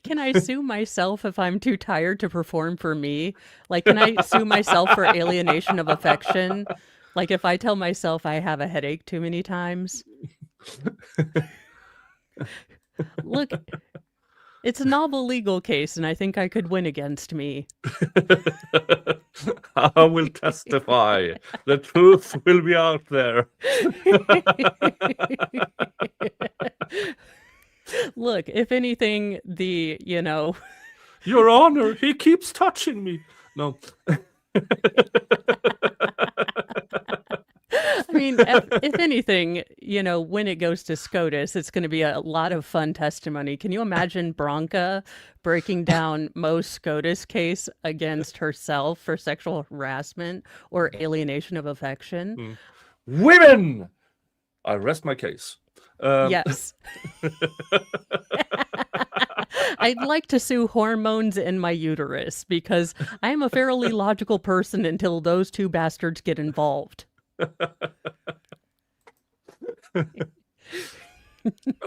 Speaker 2: Can I sue myself if I'm too tired to perform for me? Like, can I sue myself for alienation of affection? Like, if I tell myself I have a headache too many times? Look, it's a novel legal case, and I think I could win against me.
Speaker 7: I will testify. The truth will be out there.
Speaker 2: Look, if anything,
Speaker 7: Your Honor, he keeps touching me. No.
Speaker 2: I mean, if anything, when it goes to SCOTUS, it's going to be a lot of fun testimony. Can you imagine Bronca breaking down Mo's SCOTUS case against herself for sexual harassment or alienation of affection?
Speaker 7: Women! I rest my case.
Speaker 2: Yes. I'd like to sue hormones in my uterus because I am a fairly logical person until those two bastards get involved.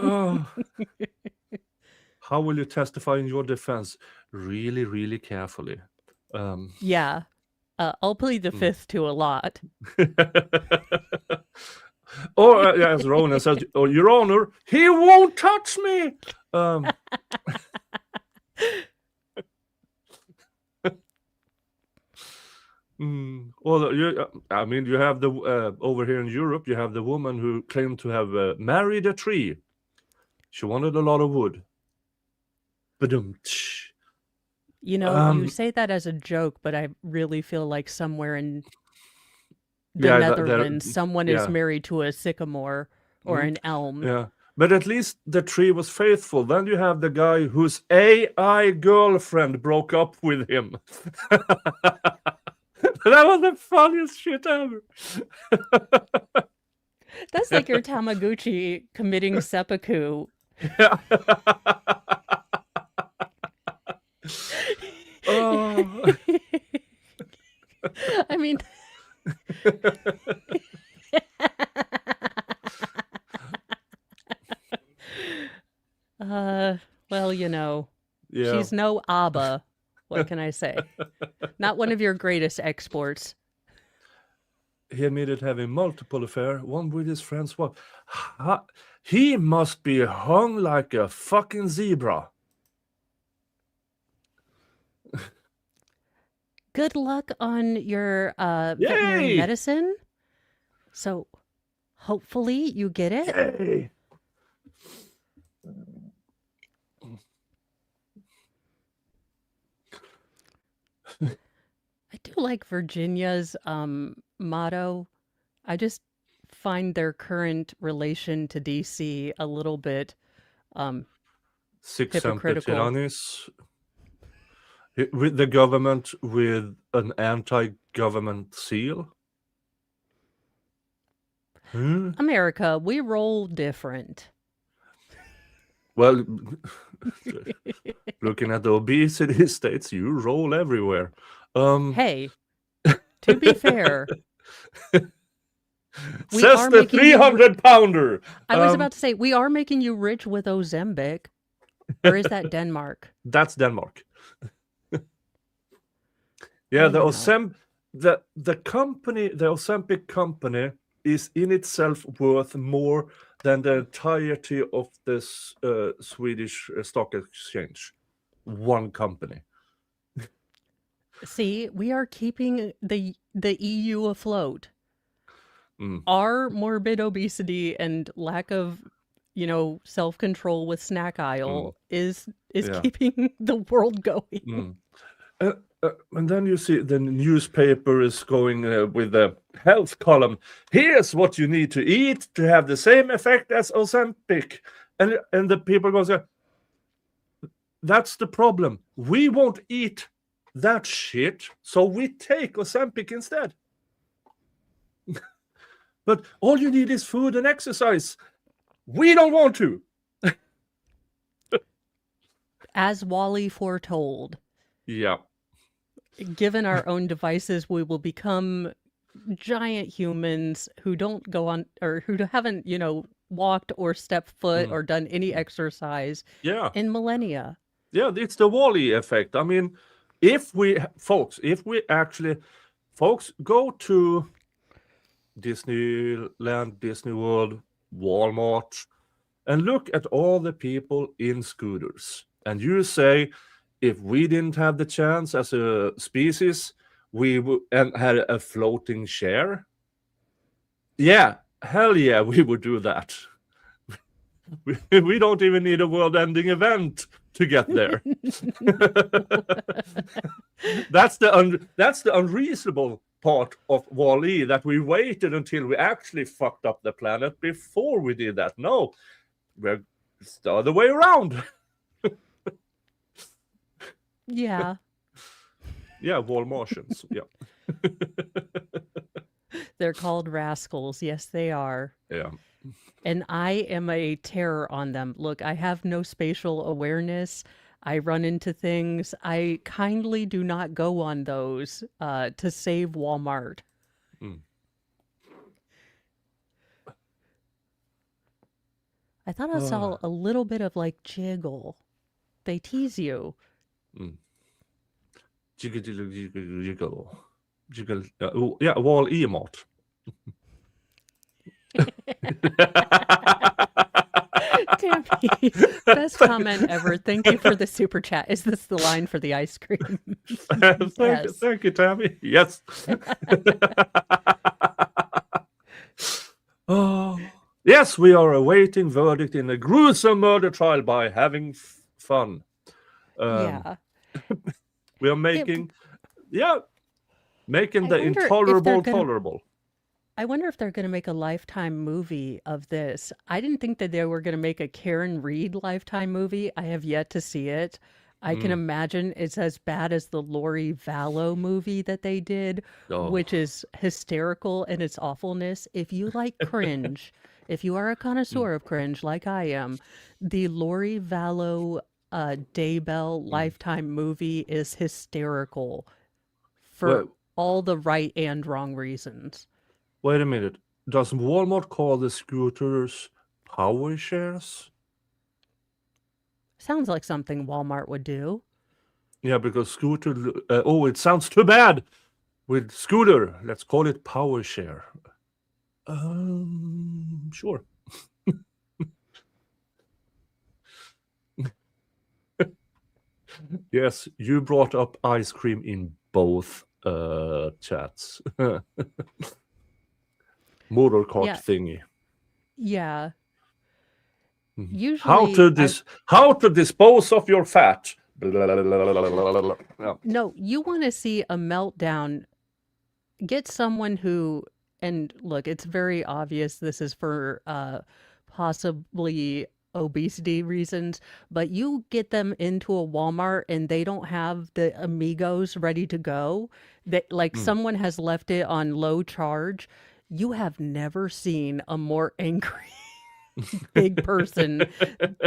Speaker 7: Oh. How will you testify in your defense? Really, really carefully.
Speaker 2: Yeah. I'll plead the fifth to a lot.
Speaker 7: Or, as Ronan says, oh, Your Honor, he won't touch me. Well, you have the over here in Europe, you have the woman who claimed to have married a tree. She wanted a lot of wood. Ba-dum-tsh.
Speaker 2: You say that as a joke, but I really feel like somewhere in the Netherlands, someone is married to a sycamore or an elm.
Speaker 7: Yeah. But at least the tree was faithful. Then you have the guy whose AI girlfriend broke up with him. That was the funniest shit ever.
Speaker 2: That's like your Tamagotchi committing seppuku.
Speaker 7: Yeah. Oh.
Speaker 2: I mean... well, she's no ABBA. What can I say? Not one of your greatest exports.
Speaker 7: He admitted having multiple affairs, one with his friend's wife. He must be hung like a fucking zebra.
Speaker 2: Good luck on your veterinary medicine. So, hopefully you get it.
Speaker 7: Yay.
Speaker 2: I do like Virginia's motto. I just find their current relation to DC a little bit hypocritical.
Speaker 7: Tyrannis. With the government with an anti-government seal.
Speaker 2: America, we roll different.
Speaker 7: Well, looking at the obesity states, you roll everywhere.
Speaker 2: Hey, to be fair,
Speaker 7: says the 300-pounder.
Speaker 2: I was about to say, we are making you rich with Ozempic. Or is that Denmark?
Speaker 7: That's Denmark. Yeah, the Ozempic company is in itself worth more than the entirety of this Swedish stock exchange. One company.
Speaker 2: See, we are keeping the EU afloat. Our morbid obesity and lack of, self-control with snack aisle is keeping the world going.
Speaker 7: And then you see the newspaper is going with the health column. Here's what you need to eat to have the same effect as Ozempic. And the people go, that's the problem. We won't eat that shit, so we take Ozempic instead. But all you need is food and exercise. We don't want to.
Speaker 2: As Wally foretold.
Speaker 7: Yeah.
Speaker 2: Given our own devices, we will become giant humans who don't go on, or who haven't, walked or stepped foot or done any exercise in millennia.
Speaker 7: Yeah, it's the Wall-E effect. I mean, if we go to Disneyland, Disney World, Walmart, and look at all the people in scooters. And you say, if we didn't have the chance as a species, we would and had a floating share. Yeah, hell yeah, we would do that. We don't even need a world-ending event to get there. That's the unreasonable part of Wall-E, that we waited until we actually fucked up the planet before we did that. No, it's the other way around.
Speaker 2: Yeah.
Speaker 7: Yeah, Wall Martians. Yeah.
Speaker 2: They're called rascals. Yes, they are.
Speaker 7: Yeah.
Speaker 2: And I am a terror on them. Look, I have no spatial awareness. I run into things. I kindly do not go on those to save Walmart.
Speaker 7: Mm.
Speaker 2: I thought I saw a little bit of like jiggle. They tease you.
Speaker 7: Mm. Jiggle, jiggle, jiggle, jiggle. Jiggle. Yeah, Wall-E mart.
Speaker 2: Tammy, best comment ever. Thank you for the super chat. Is this the line for the ice cream? Yes.
Speaker 7: Thank you, Tammy. Yes. Oh, yes, we are awaiting verdict in a gruesome murder trial by having fun.
Speaker 2: Yeah.
Speaker 7: We are making the
Speaker 2: I wonder if
Speaker 7: intolerable
Speaker 2: they're gonna-
Speaker 7: tolerable.
Speaker 2: I wonder if they're going to make a Lifetime movie of this. I didn't think that they were going to make a Karen Reed Lifetime movie. I have yet to see it. I can imagine it's as bad as the Lori Vallow movie that they did, which is hysterical in its awfulness. If you like cringe, if you are a connoisseur of cringe like I am, the Lori Vallow Daybell Lifetime movie is hysterical for all the right and wrong reasons.
Speaker 7: Wait a minute. Does Walmart call the scooters power shares?
Speaker 2: Sounds like something Walmart would do.
Speaker 7: Yeah, because scooter. It sounds too bad with scooter. Let's call it power share. Sure. Yes, you brought up ice cream in both chats. Motor cart
Speaker 2: Yeah.
Speaker 7: thingy.
Speaker 2: Yeah.
Speaker 7: Mhm.
Speaker 2: Usually,
Speaker 7: How to dispose of your fat. Yeah.
Speaker 2: no, you want to see a meltdown. Get someone who, and look, it's very obvious this is for possibly obesity reasons, but you get them into a Walmart and they don't have the Amigos ready to go. That like someone has left it on low charge. You have never seen a more angry big person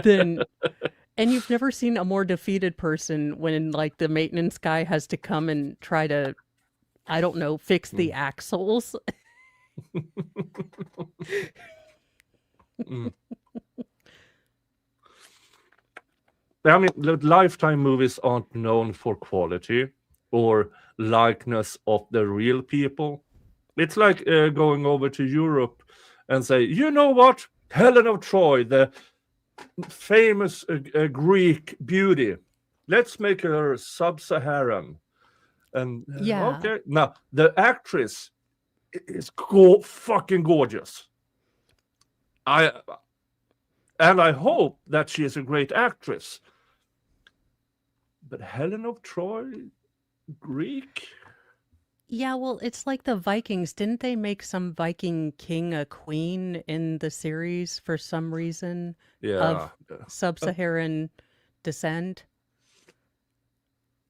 Speaker 2: than, and you've never seen a more defeated person when like the maintenance guy has to come and try to, I don't know, fix the axles.
Speaker 7: I mean, the Lifetime movies aren't known for quality or likeness of the real people. It's like going over to Europe and say, you know what? Helen of Troy, the famous Greek beauty. Let's make her sub-Saharan. And
Speaker 2: Yeah.
Speaker 7: okay, now the actress is fucking gorgeous. I hope that she is a great actress. But Helen of Troy, Greek?
Speaker 2: Yeah, well, it's like the Vikings. Didn't they make some Viking king a queen in the series for some reason
Speaker 7: Yeah.
Speaker 2: of sub-Saharan descent?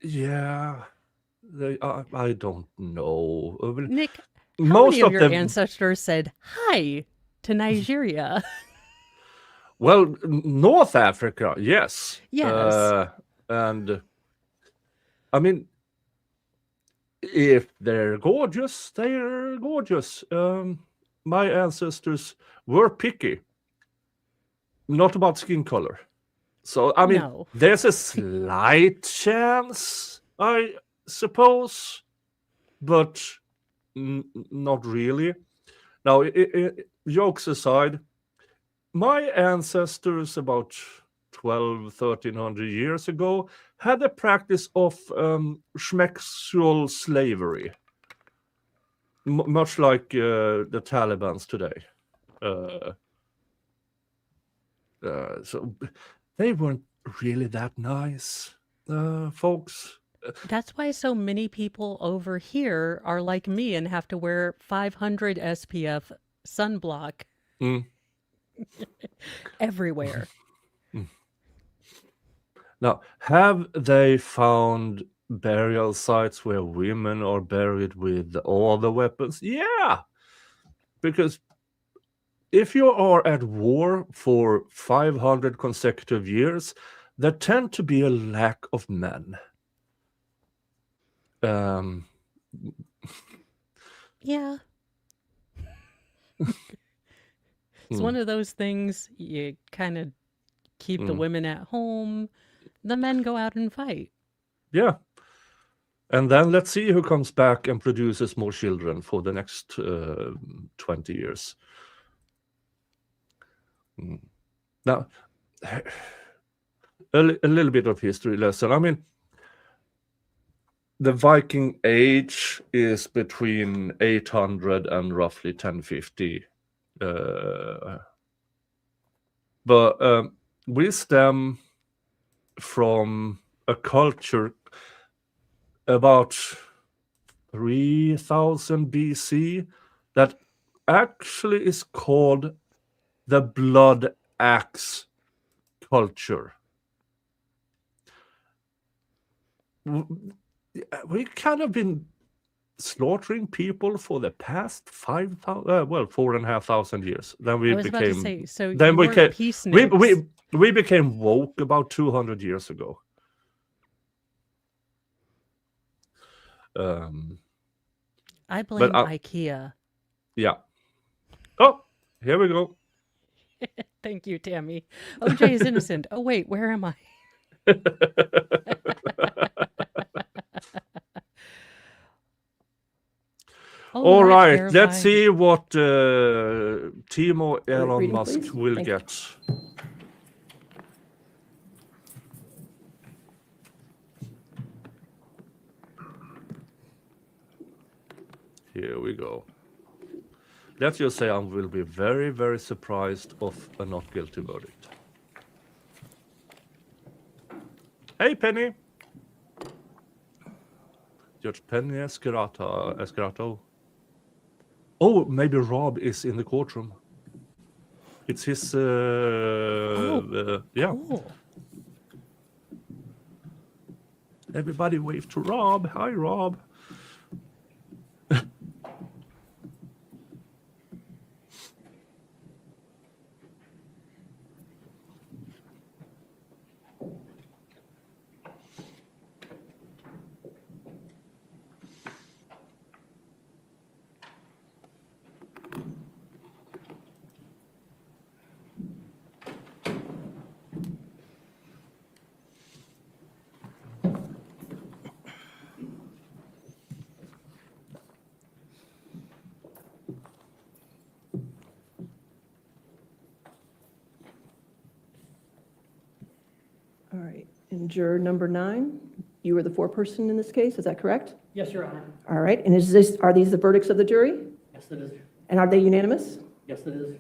Speaker 7: Yeah. I don't know.
Speaker 2: Nick, how
Speaker 7: Most
Speaker 2: many of
Speaker 7: of
Speaker 2: your
Speaker 7: them.
Speaker 2: ancestors said hi to Nigeria?
Speaker 7: Well, North Africa, yes.
Speaker 2: Yes.
Speaker 7: And I mean, if they're gorgeous, they're gorgeous. My ancestors were picky, not about skin color. So, I mean,
Speaker 2: No.
Speaker 7: there's a slight chance, I suppose, but not really. Now, jokes aside, my ancestors about 1300 years ago had a practice of schmexual slavery, much like the Taliban's today. So they weren't really that nice, folks.
Speaker 2: That's why so many people over here are like me and have to wear 500 SPF sunblock
Speaker 7: Mm.
Speaker 2: everywhere.
Speaker 7: Now, have they found burial sites where women are buried with all the weapons? Yeah, because if you are at war for 500 consecutive years, there tend to be a lack of men.
Speaker 2: Yeah. It's one of those things you kind of keep the women at home. The men go out and fight.
Speaker 7: Yeah. And then let's see who comes back and produces more children for the next 20 years. Now, a little bit of history lesson. I mean, the Viking age is between 800 and roughly 1050. But we stem from a culture about 3000 BC that actually is called the blood axe culture. We kind of been slaughtering people for the past 4,500 years. Then we
Speaker 2: I was about to say, so
Speaker 7: then
Speaker 2: you
Speaker 7: we
Speaker 2: weren't
Speaker 7: came,
Speaker 2: peace
Speaker 7: we,
Speaker 2: nicks.
Speaker 7: we became woke about 200 years ago.
Speaker 2: I blame
Speaker 7: but
Speaker 2: IKEA.
Speaker 7: Yeah. Oh, here we go.
Speaker 2: Thank you, Tammy. OJ is innocent. Oh, wait, where am I?
Speaker 7: All right, let's
Speaker 2: verifying.
Speaker 7: see what Timo Elon
Speaker 9: reading,
Speaker 7: Musk
Speaker 9: please.
Speaker 7: will
Speaker 9: Thank you.
Speaker 7: get. Here we go. Let's just say I will be very, very surprised of a not guilty verdict. Hey, Penny. Judge Penny Escarato. Oh, maybe Rob is in the courtroom. It's his, yeah.
Speaker 2: Cool.
Speaker 7: Everybody wave to Rob. Hi, Rob.
Speaker 9: All right, and juror number 9, you were the foreperson in this case, is that correct?
Speaker 10: Yes, Your Honor.
Speaker 9: All right, and are these the verdicts of the jury?
Speaker 10: Yes, it is.
Speaker 9: And are they unanimous?
Speaker 10: Yes, it is.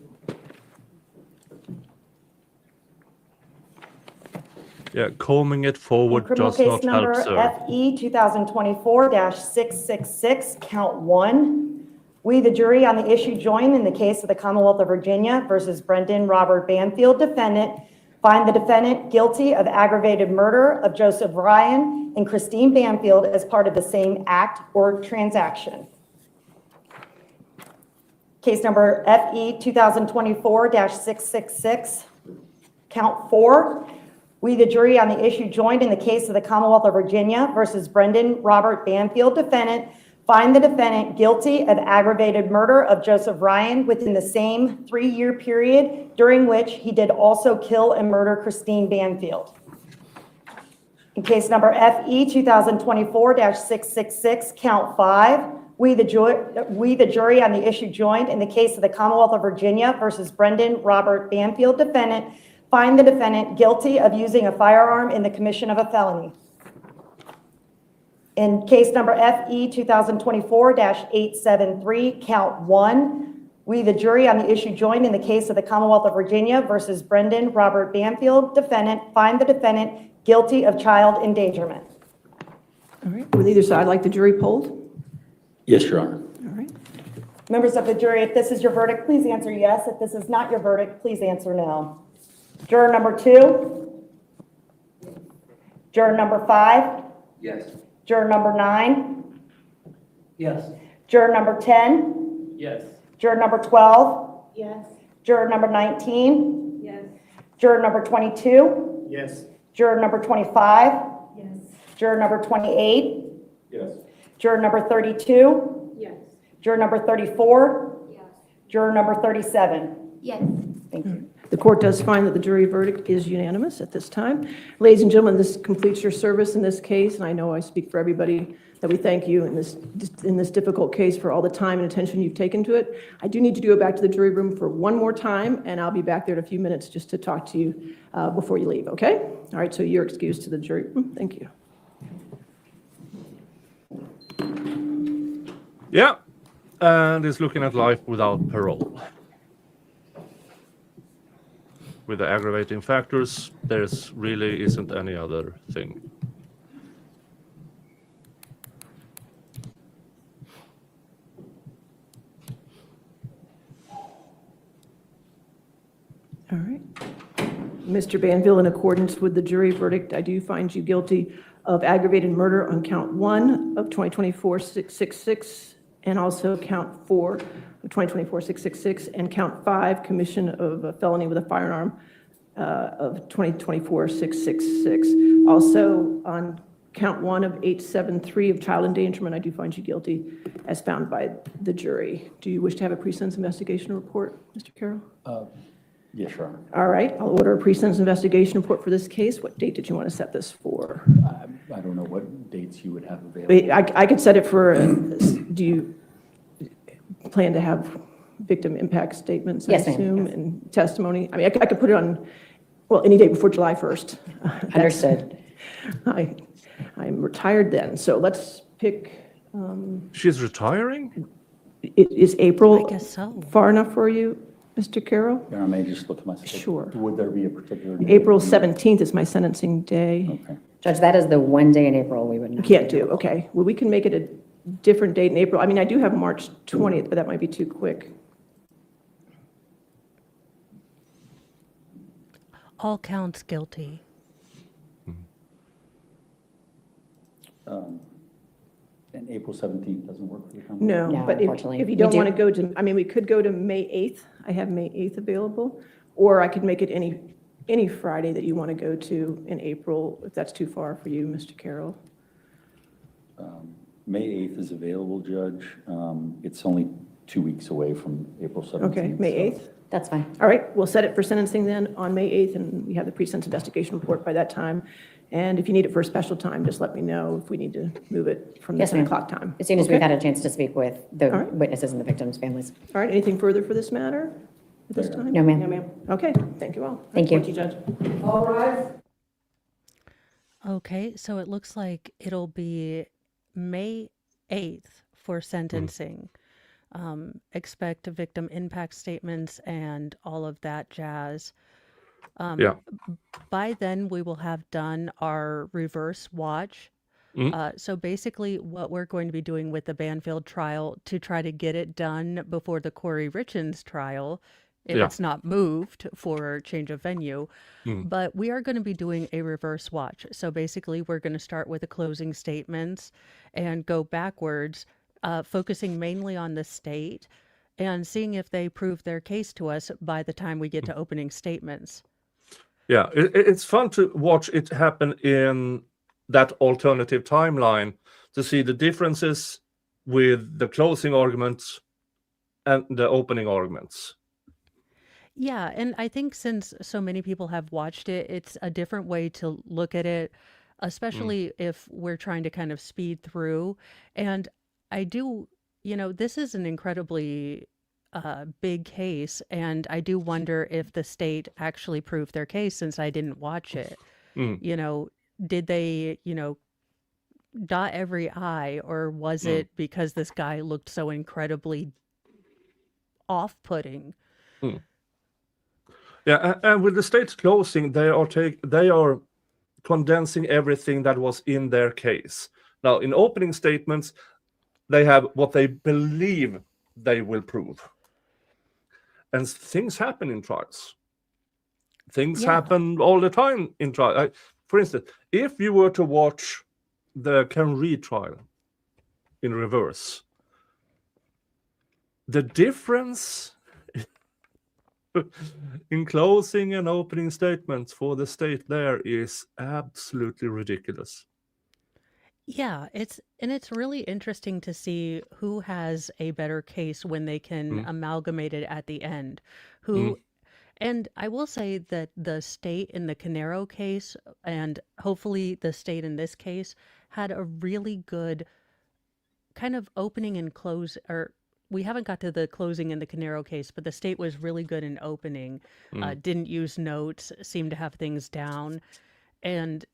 Speaker 7: Yeah, combing it forward
Speaker 11: Criminal
Speaker 7: does
Speaker 11: case
Speaker 7: not help,
Speaker 11: number
Speaker 7: sir.
Speaker 11: FE 2024-666, count 1. We, the jury, on the issue join in the case of the Commonwealth of Virginia versus Brendan Robert Banfield, defendant, find the defendant guilty of aggravated murder of Joseph Ryan and Christine Banfield as part of the same act or transaction. Case number FE 2024-666, count 4. We, the jury, on the issue joined in the case of the Commonwealth of Virginia versus Brendan Robert Banfield, defendant, find the defendant guilty of aggravated murder of Joseph Ryan within the same 3-year period during which he did also kill and murder Christine Banfield. In case number FE 2024-666, count 5, We, the jury on the issue joined in the case of the Commonwealth of Virginia versus Brendan Robert Banfield defendant, find the defendant guilty of using a firearm in the commission of a felony. In case number FE 2024-873, count 1, we, the jury on the issue joined in the case of the Commonwealth of Virginia versus Brendan Robert Banfield defendant, find the defendant guilty of child endangerment.
Speaker 9: All right, would either side like the jury polled?
Speaker 10: Yes, Your Honor.
Speaker 9: All right.
Speaker 11: Members of the jury, if this is your verdict, please answer yes. If this is not your verdict, please answer no. Juror number 2. Juror number 5.
Speaker 10: Yes.
Speaker 11: Juror number 9.
Speaker 10: Yes.
Speaker 11: Juror number 10.
Speaker 10: Yes.
Speaker 11: Juror number 12.
Speaker 3: Yes.
Speaker 11: Juror number 19.
Speaker 3: Yes.
Speaker 11: Juror number 22.
Speaker 10: Yes.
Speaker 11: Juror number 25.
Speaker 3: Yes.
Speaker 11: Juror number 28.
Speaker 10: Yes.
Speaker 11: Juror number 32.
Speaker 3: Yes.
Speaker 11: Juror number 34.
Speaker 3: Yes.
Speaker 11: Juror number 37.
Speaker 3: Yes.
Speaker 11: Thank you.
Speaker 9: The court does find that the jury verdict is unanimous at this time. Ladies and gentlemen, this completes your service in this case, and I know I speak for everybody that we thank you in this difficult case for all the time and attention you've taken to it. I do need to go back to the jury room for one more time, and I'll be back there in a few minutes just to talk to you before you leave, okay? All right, so you're excused to the jury room. Thank you.
Speaker 7: Yeah, and it's looking at life without parole. With the aggravating factors, there's really isn't any other thing.
Speaker 9: All right. Mr. Banville, in accordance with the jury verdict, I do find you guilty of aggravated murder on count 1 of 2024-666, and also count 4 of 2024-666, and count 5, commission of a felony with a firearm of 2024-666. Also, on count 1 of 873 of child endangerment, I do find you guilty as found by the jury. Do you wish to have a pre-sentence investigation report, Mr. Carroll?
Speaker 10: Yes, Your Honor.
Speaker 9: All right, I'll order a pre-sentence investigation report for this case. What date did you want to set this for?
Speaker 10: I don't know what dates you would have available.
Speaker 9: I could set it for, do you plan to have victim impact statements, I
Speaker 12: Yes, ma'am.
Speaker 9: assume, and testimony? I mean, I could put it on, well, any day before July 1st.
Speaker 12: Understood.
Speaker 9: I'm retired then, so let's pick,
Speaker 7: She's retiring?
Speaker 9: is April
Speaker 2: I guess so.
Speaker 9: far enough for you, Mr. Carroll?
Speaker 10: Your Honor, may I just look at my schedule?
Speaker 9: Sure.
Speaker 10: Would there be a particular? date?
Speaker 9: April 17th is my sentencing day.
Speaker 10: Okay.
Speaker 12: Judge, that is the one day in April we would not.
Speaker 9: Can't do, okay. Well, we can make it a different date in April. I mean, I do have March 20th, but that might be too quick.
Speaker 2: All counts guilty.
Speaker 10: And April 17th doesn't work for the company?
Speaker 9: No,
Speaker 12: No,
Speaker 9: but
Speaker 12: unfortunately.
Speaker 9: if you
Speaker 12: We
Speaker 9: don't
Speaker 12: do-
Speaker 9: want to go to, I mean, we could go to May 8th. I have May 8th available. Or I could make it any Friday that you want to go to in April, if that's too far for you, Mr. Carroll.
Speaker 10: May 8th is available, Judge. It's only 2 weeks away from April 17th.
Speaker 9: Okay, May
Speaker 10: so-
Speaker 9: 8th?
Speaker 12: That's fine.
Speaker 9: All right, we'll set it for sentencing then on May 8th, and we have the pre-sentence investigation report by that time. And if you need it for a special time, just let me know if we need to move it from the
Speaker 12: Yes,
Speaker 9: 10
Speaker 12: ma'am.
Speaker 9: o'clock time.
Speaker 12: As soon as we've
Speaker 9: Okay?
Speaker 12: had a chance to speak with the
Speaker 9: All right.
Speaker 12: witnesses and the victims' families.
Speaker 9: All right, anything further for this matter at this time?
Speaker 12: No, ma'am.
Speaker 9: No, ma'am. Okay, thank you all.
Speaker 12: Thank you.
Speaker 9: Judge.
Speaker 2: Okay, so it looks like it'll be May 8th for sentencing. Expect victim impact statements and all of that jazz.
Speaker 7: Yeah.
Speaker 2: By then, we will have done our reverse watch. So basically, what we're going to be doing with the Banfield trial to try to get it done before the Corey Richens trial, if
Speaker 7: Yeah.
Speaker 2: it's not moved for change of venue. But we are going to be doing a reverse watch. So basically, we're going to start with the closing statements and go backwards, focusing mainly on the state and seeing if they prove their case to us by the time we get to opening statements.
Speaker 7: Yeah, it's fun to watch it happen in that alternative timeline to see the differences with the closing arguments and the opening arguments.
Speaker 2: Yeah, and I think since so many people have watched it, it's a different way to look at it, especially if we're trying to kind of speed through. And I do this is an incredibly big case, and I do wonder if the state actually proved their case since I didn't watch it.
Speaker 7: Mm,
Speaker 2: Did they, dot every I, or was
Speaker 7: mm,
Speaker 2: it because this guy looked so incredibly off-putting?
Speaker 7: mm. Yeah, and with the state's closing, they are condensing everything that was in their case. Now, in opening statements, they have what they believe they will prove. And things happen in trials. Things
Speaker 2: Yeah.
Speaker 7: happen all the time in trial. For instance, if you were to watch the Canerio trial in reverse, the difference in closing and opening statements for the state there is absolutely ridiculous.
Speaker 2: Yeah, it's really interesting to see who has a better case when they can
Speaker 7: Mm,
Speaker 2: amalgamate it at the end.
Speaker 7: mm,
Speaker 2: Who And I will say that the state in the Canerio case, and hopefully the state in this case, had a really good kind of opening and close, or we haven't got to the closing in the Canerio case, but the state was really good in opening,
Speaker 7: mm.
Speaker 2: didn't use notes, seemed to have things down. And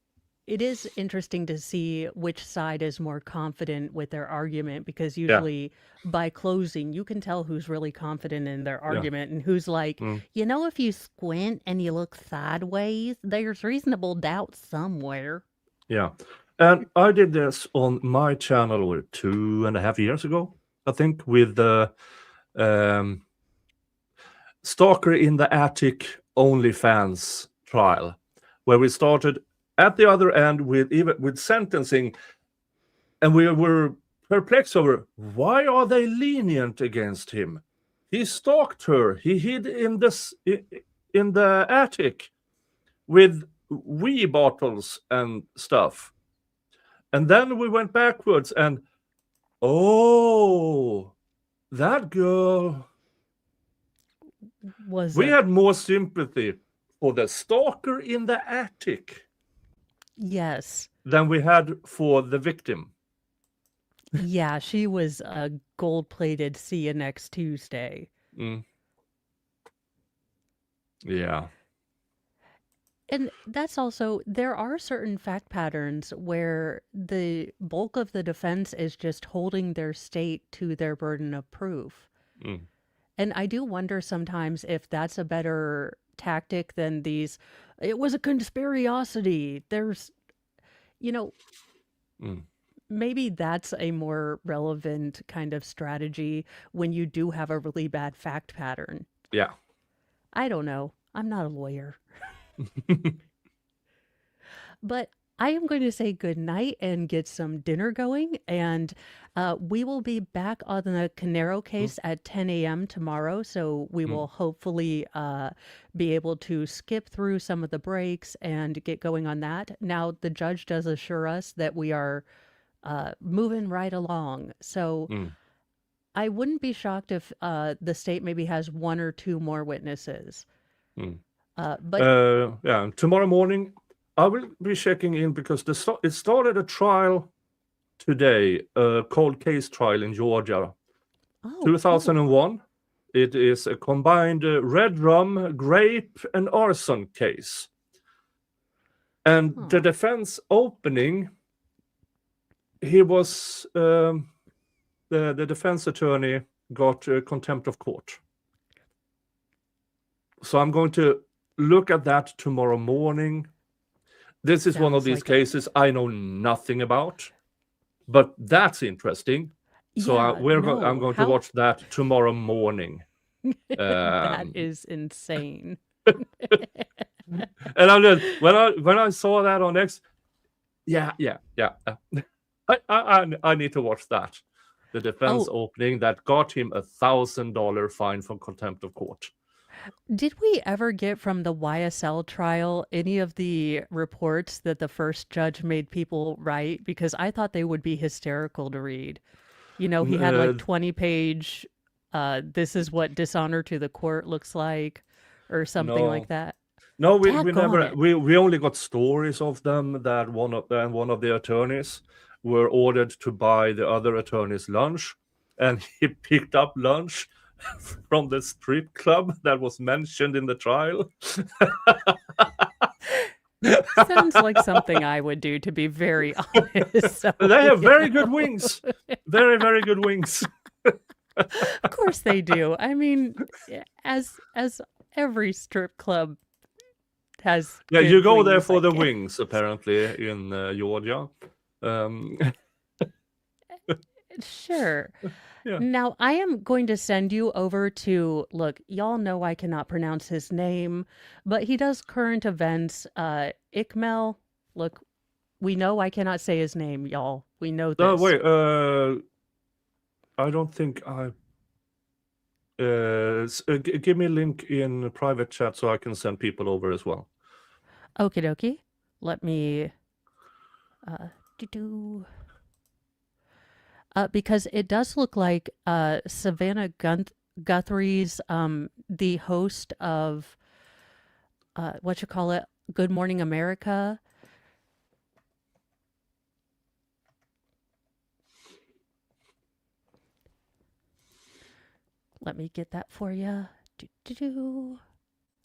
Speaker 2: it is interesting to see which side is more confident with their argument, because
Speaker 7: Yeah,
Speaker 2: usually by closing, you can tell who's really confident in their
Speaker 7: yeah.
Speaker 2: argument and who's like,
Speaker 7: Mm,
Speaker 2: if you squint and you look sideways, there's reasonable doubt somewhere.
Speaker 7: yeah. And I did this on my channel 2.5 years ago, I think, with the um, Stalker in the Attic OnlyFans trial, where we started at the other end with sentencing, and we were perplexed over why are they lenient against him? He stalked her. He hid in the attic with wee bottles and stuff. And then we went backwards, and oh, that girl.
Speaker 2: Was
Speaker 7: We
Speaker 2: it?
Speaker 7: had more sympathy for the stalker in the attic
Speaker 2: Yes.
Speaker 7: than we had for the victim.
Speaker 2: Yeah, she was a gold-plated see you next Tuesday.
Speaker 7: Mm. Yeah.
Speaker 2: And that's also, there are certain fact patterns where the bulk of the defense is just holding their state to their burden of proof.
Speaker 7: Mm.
Speaker 2: And I do wonder sometimes if that's a better tactic than it was a conspiracy. There's, you know,
Speaker 7: Mm.
Speaker 2: maybe that's a more relevant kind of strategy when you do have a really bad fact pattern.
Speaker 7: Yeah.
Speaker 2: I don't know. I'm not a lawyer. But I am going to say good night and get some dinner going. And we will be back on the Canerio case at 10 a.m. tomorrow. So we will hopefully be able to skip through some of the breaks and get going on that. Now, the judge does assure us that we are moving right along. So
Speaker 7: Mm.
Speaker 2: I wouldn't be shocked if the state maybe has one or two more witnesses.
Speaker 7: Mm.
Speaker 2: But
Speaker 7: Yeah, tomorrow morning I will be checking in because it started a trial today, a cold case trial in Georgia,
Speaker 2: oh,
Speaker 7: 2001. It is a combined red rum, grape, and arson case. And
Speaker 2: Huh.
Speaker 7: the defense opening, he was the defense attorney got contempt of court. So I'm going to look at that tomorrow morning. This is one of
Speaker 2: Sounds
Speaker 7: these
Speaker 2: like
Speaker 7: cases I know nothing about, but that's interesting. So
Speaker 2: Yeah,
Speaker 7: I'm
Speaker 2: no,
Speaker 7: going to watch that tomorrow morning.
Speaker 2: that
Speaker 7: Um,
Speaker 2: is insane.
Speaker 7: and I'm just, when I saw that on X, yeah. I need to watch that. The defense
Speaker 2: Oh,
Speaker 7: opening that got him $1,000 fine for contempt of court.
Speaker 2: did we ever get from the YSL trial any of the reports that the first judge made people write? Because I thought they would be hysterical to read. He had like 20-page, this is what dishonor to the court looks like, or something like
Speaker 7: No,
Speaker 2: that.
Speaker 7: no, we
Speaker 2: Daggone
Speaker 7: never
Speaker 2: it.
Speaker 7: we only got stories of them that one of the attorneys were ordered to buy the other attorney's lunch, and he picked up lunch from the strip club that was mentioned in the trial.
Speaker 2: Sounds like something I would do, to be very honest. So,
Speaker 7: They have
Speaker 2: you
Speaker 7: very
Speaker 2: know.
Speaker 7: good wings. Very, very good wings.
Speaker 2: Of course they do. I mean, as every strip club has.
Speaker 7: Yeah,
Speaker 2: good
Speaker 7: you go there
Speaker 2: wings,
Speaker 7: for
Speaker 2: I
Speaker 7: the
Speaker 2: guess.
Speaker 7: wings, apparently, in Georgia.
Speaker 2: Sure.
Speaker 7: Yeah.
Speaker 2: Now, I am going to send you over to, look, y'all know I cannot pronounce his name, but he does current events. Ikmel, look, we know I cannot say his name, y'all. We know
Speaker 7: No,
Speaker 2: this.
Speaker 7: wait. I don't think I. Give me a link in private chat so I can send people over as well.
Speaker 2: Okie dokie. Let me. Do-do. Because it does look like Savannah Guthrie's the host of what you call it, Good Morning America. Let me get that for you.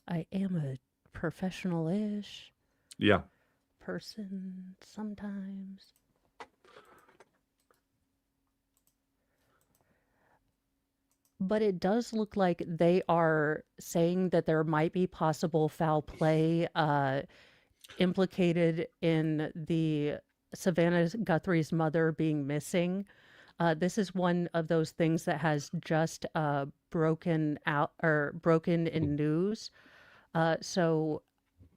Speaker 2: I am a professional-ish
Speaker 7: Yeah.
Speaker 2: person sometimes. But it does look like they are saying that there might be possible foul play implicated in the Savannah Guthrie's mother being missing. This is one of those things that has just broken out or broken in news. So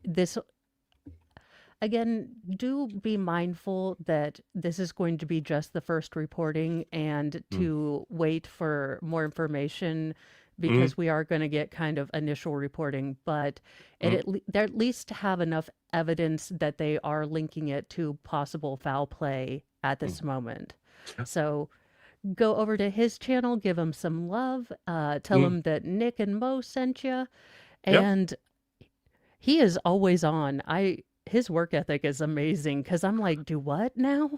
Speaker 2: this, again, do be mindful that this is going to be just the first reporting and to wait for more information because we are going to get kind of initial reporting, but they at least have enough evidence that they are linking it to possible foul play at this moment. So go over to his channel, give him some love, tell him that Nick and Mo sent you, and he is always on. His work ethic is amazing because I'm like, do what now?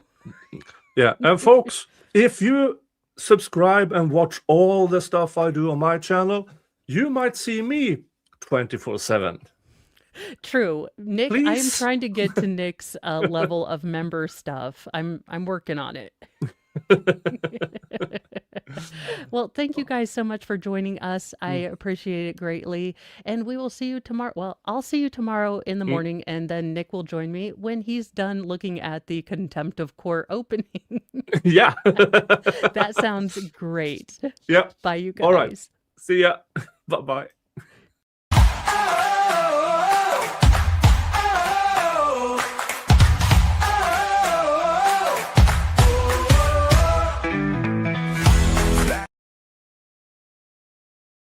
Speaker 7: Yeah, and folks, if you subscribe and watch all the stuff I do on my channel, you might see me 24/7.
Speaker 2: True, Nick. I am
Speaker 7: Please?
Speaker 2: trying to get to Nick's level of member stuff. I'm working on it. Well, thank you guys so much for joining us. I appreciate it greatly. And we will see you tomorrow. Well, I'll see you tomorrow in the morning, and then Nick will join me when he's done looking at the contempt of court opening.
Speaker 7: Yeah.
Speaker 2: That sounds great.
Speaker 7: Yeah.
Speaker 2: Bye, you guys.
Speaker 7: All right. See ya. Bye-bye.